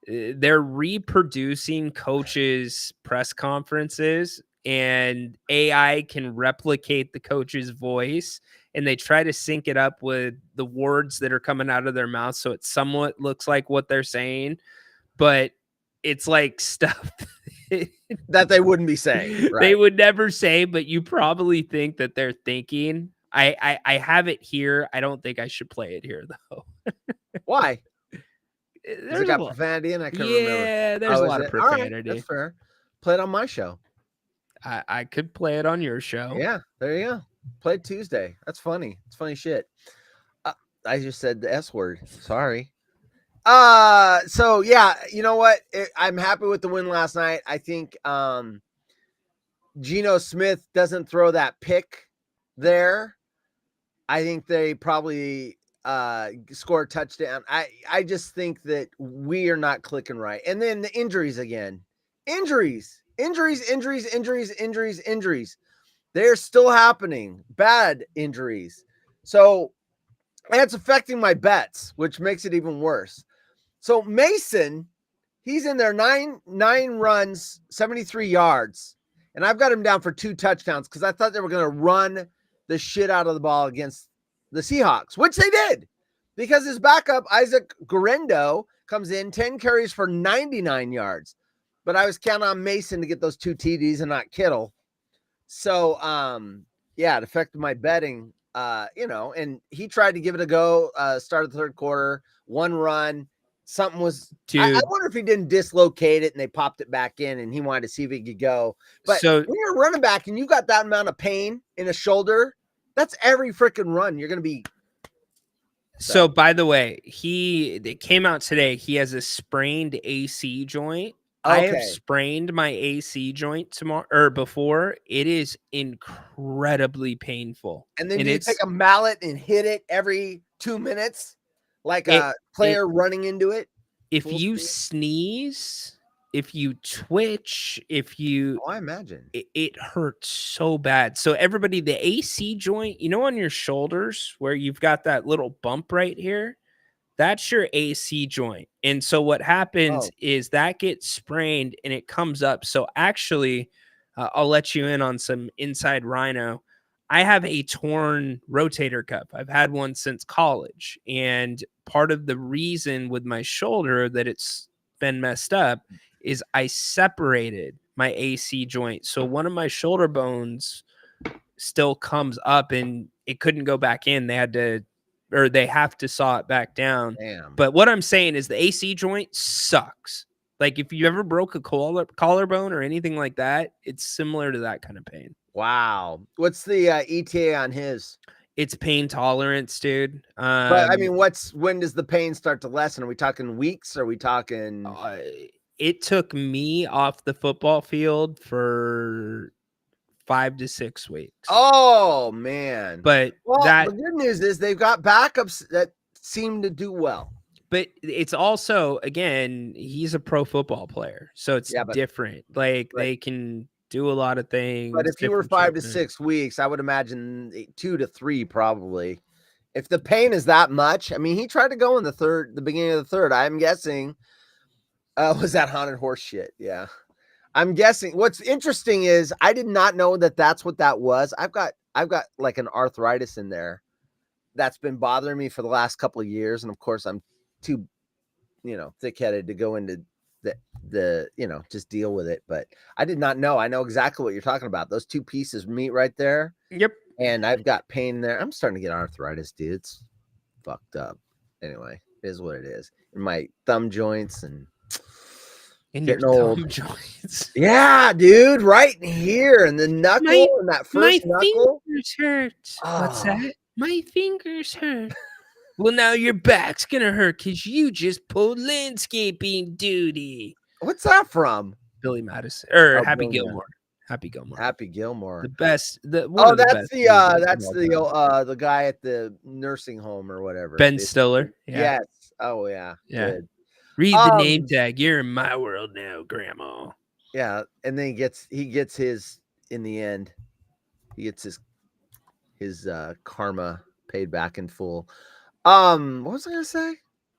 they're reproducing coaches' press conferences, and AI can replicate the coach's voice, and they try to sync it up with the words that are coming out of their mouth, so it somewhat looks like what they're saying, but it's like stuff that they wouldn't be saying. Right. They would never say, but you probably think that they're thinking. I have it here. I don't think I should play it here though. Why? There's it got profanity in? I can't remember. Yeah, there's a lot of profanity. All right, that's fair. Play it on my show. I could play it on your show. Yeah, there you go. Play it Tuesday. That's funny. It's funny shit. I just said the S word. Sorry. So yeah, you know what? I'm happy with the win last night. I think Geno Smith doesn't throw that pick there. I think they probably score a touchdown. I just think that we are not clicking right. And then the injuries again. Injuries. They're still happening. Bad injuries. So that's affecting my bets, which makes it even worse. So Mason, he's in there 9 runs, 73 yards. And I've got him down for 2 touchdowns because I thought they were going to run the shit out of the ball against the Seahawks, which they did, because his backup, Isaac Guerrero, comes in 10 carries for 99 yards. But I was counting on Mason to get those 2 TDs and not Kittle. So, yeah, it affected my betting, and he tried to give it a go, started the third quarter, 1 run. Something was, I wonder if he didn't dislocate it and they popped it back in and he wanted to see if he could go. But when you're a running back and you got that amount of pain in a shoulder, that's every freaking run. You're going to be. So by the way, it came out today. He has a sprained AC joint. Okay. I have sprained my AC joint before. It is incredibly painful. And then you take a mallet and hit it every 2 minutes. Like a player running into it. If you sneeze, if you twitch, I imagine it hurts so bad. So everybody, the AC joint, on your shoulders where you've got that little bump right here, that's your AC joint. And so what happens is that gets sprained and it comes up. So actually, I'll let you in on some inside rhino. I have a torn rotator cuff. I've had one since college. And part of the reason with my shoulder that it's been messed up is I separated my AC joint. So one of my shoulder bones still comes up and it couldn't go back in. They have to saw it back down. Damn. But what I'm saying is the AC joint sucks. Like if you ever broke a collarbone or anything like that, it's similar to that kind of pain. Wow. What's the ETA on his? It's pain tolerance, dude. But I mean, when does the pain start to lessen? Are we talking weeks? Are we talking? It took me off the football field for 5 to 6 weeks. Oh man. But the good news is they've got backups that seem to do well. But it's also, again, he's a pro football player, so it's different. Like they can do a lot of things. But if you were 5 to 6 weeks, I would imagine 2 to 3 probably. If the pain is that much, I mean, he tried to go in the beginning of the third. I'm guessing. Was that haunted horse shit? Yeah, I'm guessing. What's interesting is I did not know that that's what that was. I've got like an arthritis in there that's been bothering me for the last couple of years, and of course I'm too, thick-headed to go into the just deal with it. But I did not know. I know exactly what you're talking about. Those 2 pieces of meat right there. Yep. And I've got pain there. I'm starting to get arthritis, dude. It's fucked up. Anyway, it is what it is. In my thumb joints and getting old. Thumb joints. Yeah, dude. Right in here. And the knuckle and that first knuckle. My fingers hurt. What's that? My fingers hurt. Well, now your back's going to hurt because you just pulled landscaping duty. What's that from? Billy Madison. Or Happy Billy Gilmore. Happy Gilmore. Happy Gilmore. The best. One Oh, of the that's best the movies that's of all time. the guy at the nursing home or whatever. Ben Stiller. Yeah. Yes. Oh yeah. Yeah. Good. Read the name tag. You're in my world now, Grandma. Yeah, and then he gets his in the end. He gets his karma paid back in full. What was I gonna say?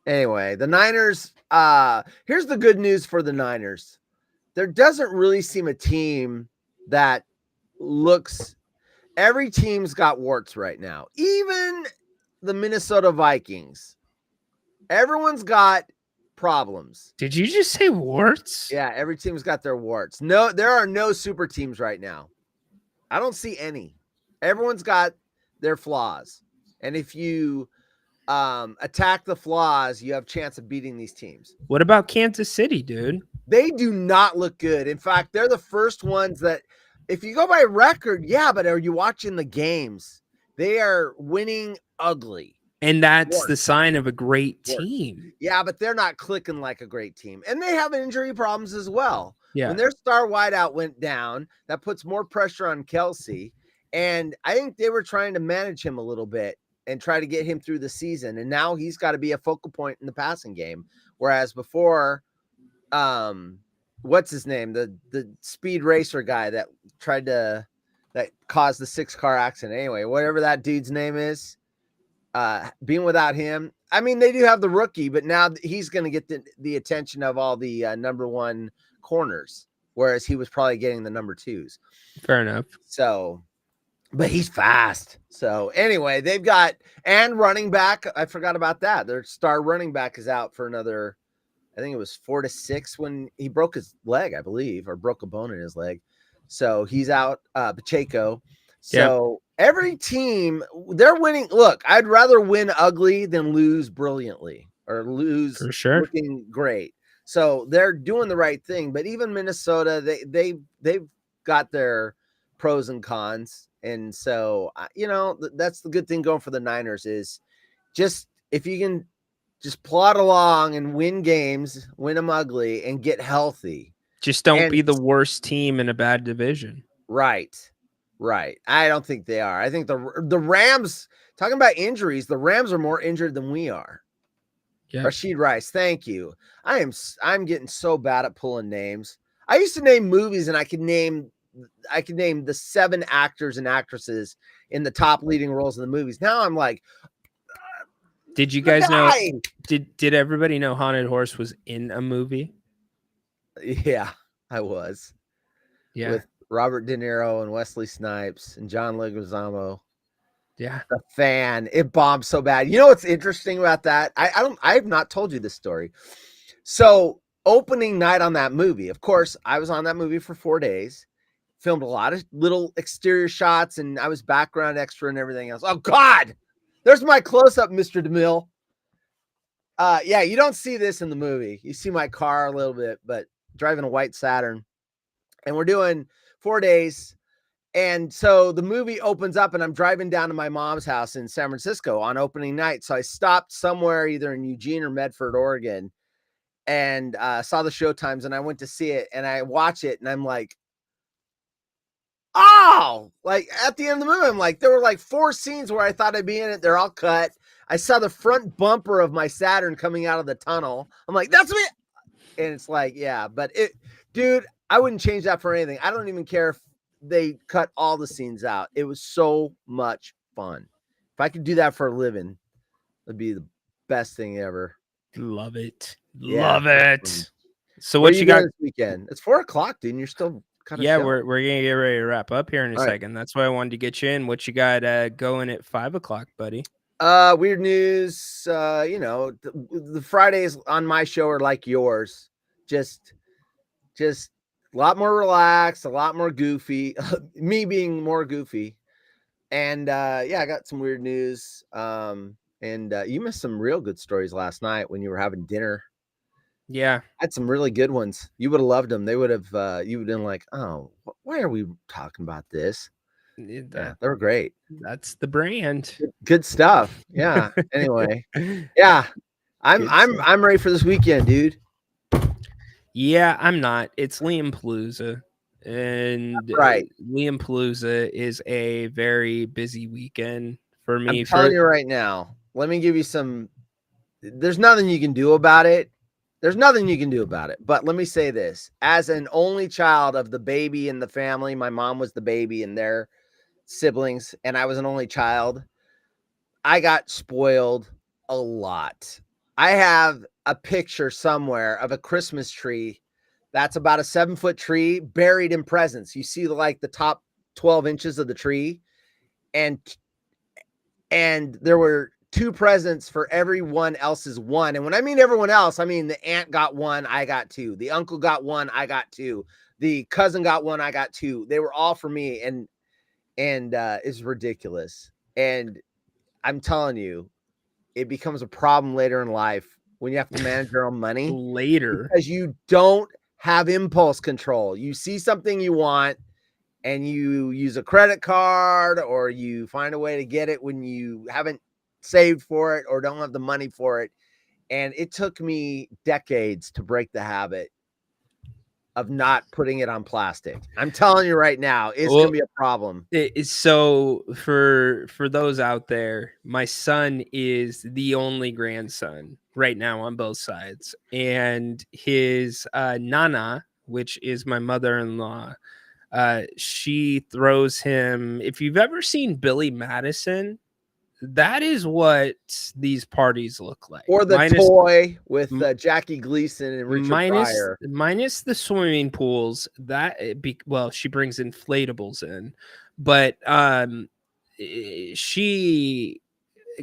Anyway, the Niners. Here's the good news for the Niners. There doesn't really seem a team that looks. Every team's got warts right now. Even the Minnesota Vikings. Everyone's got problems. Did you just say warts? Yeah, every team's got their warts. No, there are no super teams right now. I don't see any. Everyone's got their flaws. And if you attack the flaws, you have a chance of beating these teams. What about Kansas City, dude? They do not look good. In fact, they're the first ones that, if you go by record, yeah, but are you watching the games? They are winning ugly. And that's the sign of a great team. Yeah, but they're not clicking like a great team. And they have injury problems as well. Yeah. When their star wideout went down, that puts more pressure on Kelsey. And I think they were trying to manage him a little bit and try to get him through the season. And now he's got to be a focal point in the passing game. Whereas before, what's his name? The speed racer guy that caused the 6-car accident. Anyway, whatever that dude's name is, being without him, I mean, they do have the rookie, but now he's going to get the attention of all the number one corners, whereas he was probably getting the number 2s. Fair enough. So, but he's fast. So anyway, they've got, and running back, I forgot about that. Their star running back is out for another, I think it was 4 to 6 when he broke his leg, I believe, or broke a bone in his leg. So he's out, Pacheco. So every team, they're winning. Look, I'd rather win ugly than lose brilliantly or lose for sure looking great. So they're doing the right thing. But even Minnesota, they've got their pros and cons. And so, that's the good thing going for the Niners is just if you can just plod along and win games, win them ugly and get healthy. Just don't be the worst team in a bad division. Right. I don't think they are. I think the Rams, talking about injuries, the Rams are more injured than we are. Yeah. Rashid Rice, thank you. I'm getting so bad at pulling names. I used to name movies and I could name the 7 actors and actresses in the top leading roles in the movies. Now I'm like, did you guys know? Did everybody know Haunted Horse was in a movie? Yeah, I was. Yeah. With Robert De Niro and Wesley Snipes and John Leguizamo. Yeah. The Fan. It bombed so bad. You know what's interesting about that? I have not told you this story. So opening night on that movie, of course, I was on that movie for 4 days, filmed a lot of little exterior shots, and I was background extra and everything else. Oh God, there's my close-up, Mr. DeMille. Yeah, you don't see this in the movie. You see my car a little bit, but driving a white Saturn. And we're doing 4 days. And so the movie opens up and I'm driving down to my mom's house in San Francisco on opening night. So I stopped somewhere either in Eugene or Medford, Oregon, and saw the show times, and I went to see it and I watch it and I'm like, oh, like at the end of the movie, I'm like, there were like 4 scenes where I thought I'd be in it. They're all cut. I saw the front bumper of my Saturn coming out of the tunnel. I'm like, that's me. And it's like, yeah, but dude, I wouldn't change that for anything. I don't even care if they cut all the scenes out. It was so much fun. If I could do that for a living, it'd be the best thing ever. Love it. Yeah. Love it. So What what you got this weekend? It's 4 o'clock, dude. And you're still kind of we're gonna get ready to wrap up here in a second. That's why I wanted to get you in. What you got going at 5 o'clock, buddy? Weird news. The Fridays on my show are like yours. Just a lot more relaxed, a lot more goofy. Me being more goofy. And I got some weird news. And you missed some real good stories last night when you were having dinner. Yeah. I had some really good ones. You would have loved them. They would have, you would have been like, oh, why are we talking about this? Yeah, they were great. That's the brand. Good stuff. Yeah. Anyway. Yeah. I'm ready for this weekend, dude. Yeah, I'm not. It's Liam Palooza. and Right. Liam Palooza is a very busy weekend for me. I'm telling you right now. Let me give you some. There's nothing you can do about it. There's nothing you can do about it. But let me say this: as an only child of the baby in the family, my mom was the baby and their siblings, and I was an only child. I got spoiled a lot. I have a picture somewhere of a Christmas tree that's about a 7-foot tree buried in presents. You see like the top 12 inches of the tree, and there were 2 presents for everyone else's one. And when I mean everyone else, I mean the aunt got 1, I got 2. The uncle got 1, I got 2. The cousin got 1, I got 2. They were all for me, and it's ridiculous. And I'm telling you, it becomes a problem later in life when you have to manage your own money later because you don't have impulse control. You see something you want and you use a credit card, or you find a way to get it when you haven't saved for it or don't have the money for it. And it took me decades to break the habit of not putting it on plastic. I'm telling you right now, it's going to be a problem. So for those out there, my son is the only grandson right now on both sides, and his nana, which is my mother-in-law, she throws him. If you've ever seen Billy Madison, that is what these parties look like. Or the toy with Jackie Gleason and Richard Pryor. Minus the swimming pools. Well, she brings inflatables in, but she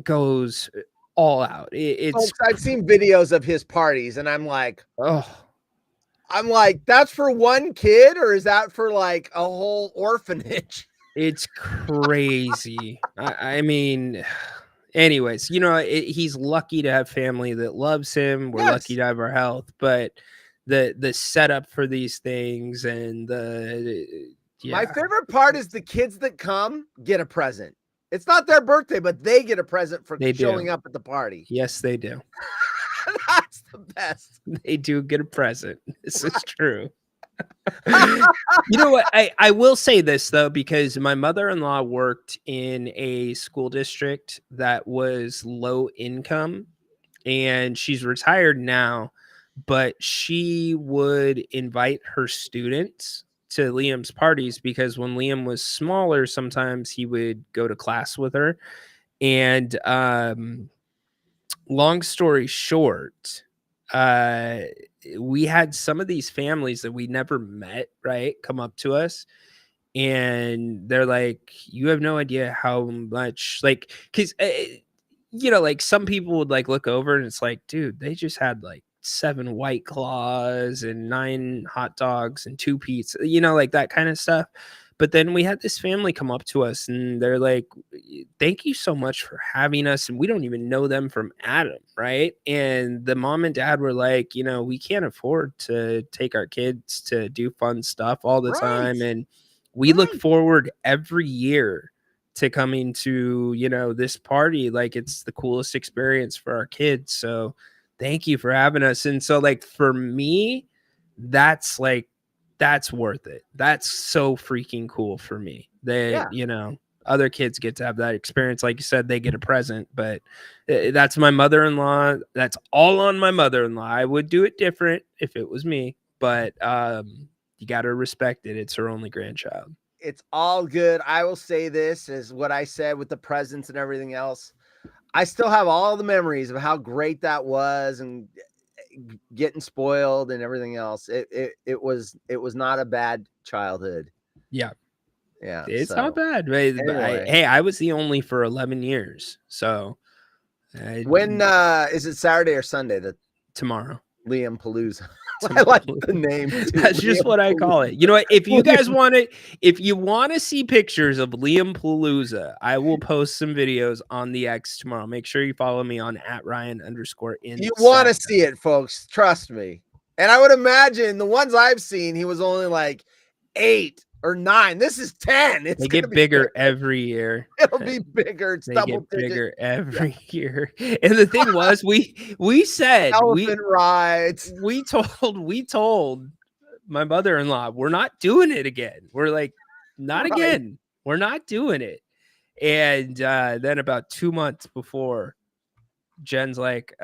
goes all out. It's I've seen videos of his parties, and I'm like, that's for one kid, or is that for like a whole orphanage? It's crazy. I mean, anyways, he's lucky to have family that loves him. We're lucky to have our health, but the setup for these things and my favorite part is the kids that come get a present. It's not their birthday, but they get a present for showing up at the party. Yes, they do. That's the best. They do get a present. This is true. You know what? I will say this though, because my mother-in-law worked in a school district that was low income, and she's retired now, but she would invite her students to Liam's parties because when Liam was smaller, sometimes he would go to class with her. And long story short, we had some of these families that we never met, right, come up to us, and they're like, you have no idea how much, like, because like some people would like look over and it's like, dude, they just had like 7 White Claws and 9 hot dogs and 2 pizza, like that kind of stuff. But then we had this family come up to us and they're like, thank you so much for having us. And we don't even know them from Adam, right? And the mom and dad were like, we can't afford to take our kids to do fun stuff all the time. And we look forward every year to coming to, this party. Like, it's the coolest experience for our kids. So thank you for having us. And so, like, for me, that's worth it. That's so freaking cool for me that, other kids get to have that experience. Like you said, they get a present, but that's my mother-in-law. That's all on my mother-in-law. I would do it different if it was me, but you got to respect it. It's her only grandchild. It's all good. I will say this is what I said with the presents and everything else. I still have all the memories of how great that was and getting spoiled and everything else. It was not a bad childhood. Yeah. It's so, not bad. anyway. I was the only for 11 years. So when is it Saturday or Sunday? Tomorrow. Liam Palooza. I like the name too. That's just what I call it. You know what? If you guys want it, if you want to see pictures of Liam Palooza, I will post some videos on the X tomorrow. Make sure you follow me on @Ryan_in. You want to see it, folks. Trust me. And I would imagine the ones I've seen, he was only like 8 or 9. This is 10. They get bigger every year. It'll be bigger. It's double digit. Bigger every year. And the thing was, we said elephant rides. We told my mother-in-law, we're not doing it again. We're like, not again. We're not doing it. And then about 2 months before, Jen's like,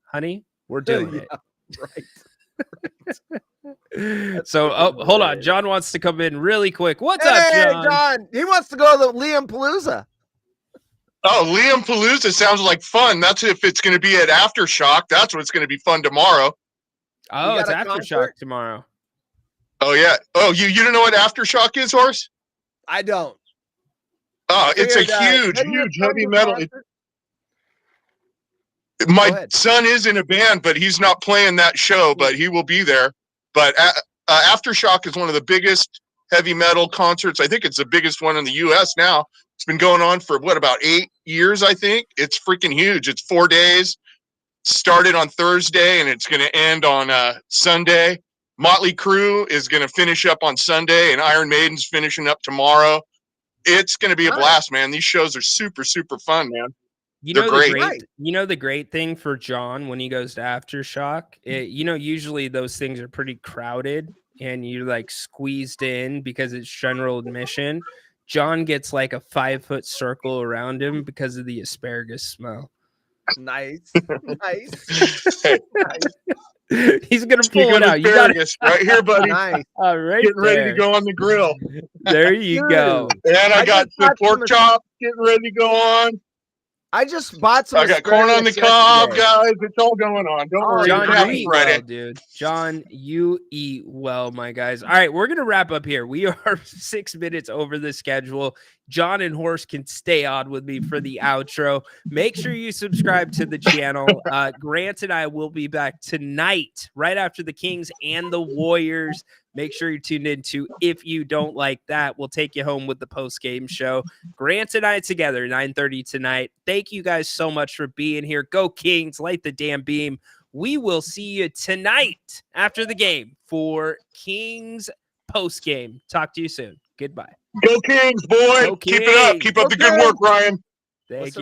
honey, we're doing it. Right. So, hold on. John wants to come in really quick. What's up, Hey, John? John. He wants to go to the Liam Palooza. Oh, Liam Palooza sounds like fun. That's if it's going to be at Aftershock. That's what's going to be fun tomorrow. Oh, You it's got a Aftershock concert? tomorrow. Oh, yeah. Oh, you don't know what Aftershock is, Horse? I don't. Oh, it's a Figured, huge didn't your son heavy do metal. concert? Go My ahead. son is in a band, but he's not playing that show, but he will be there. But Aftershock is one of the biggest heavy metal concerts. I think it's the biggest one in the U.S. now. It's been going on for, about 8 years, I think. It's freaking huge. It's 4 days. Started on Thursday, and it's going to end on Sunday. Motley Crue is going to finish up on Sunday, and Iron Maiden's finishing up tomorrow. It's going to be a blast, man. These shows are super, super fun, man. They're great. The great thing for John when he goes to Aftershock, usually those things are pretty crowded and you're like squeezed in because it's general admission. John gets like a 5-foot circle around him because of the asparagus smell. Nice. Nice. He's gonna pull it out. You got it right here, buddy. Nice. All right, getting ready to go on the grill. There you go. And I got some pork chops getting ready to go on. I just bought some. I got corn on the cob, guys. It's all going on. Don't worry. John, it's you happy eat Friday. well, dude. John, you eat well, my guys. All right, we're gonna wrap up here. We are 6 minutes over the schedule. John and Horse can stay on with me for the outro. Make sure you subscribe to the channel. Grant and I will be back tonight, right after the Kings and the Warriors. Make sure you're tuned into If You Don't Like That. We'll take you home with the post-game show. Grant and I together, 9:30 tonight. Thank you guys so much for being here. Go Kings, light the damn beam. We will see you tonight after the game for Kings post-game. Talk to you soon. Goodbye. Go Kings, boy. Go Keep it up. Kings. Keep up the good work, Ryan. Thank you.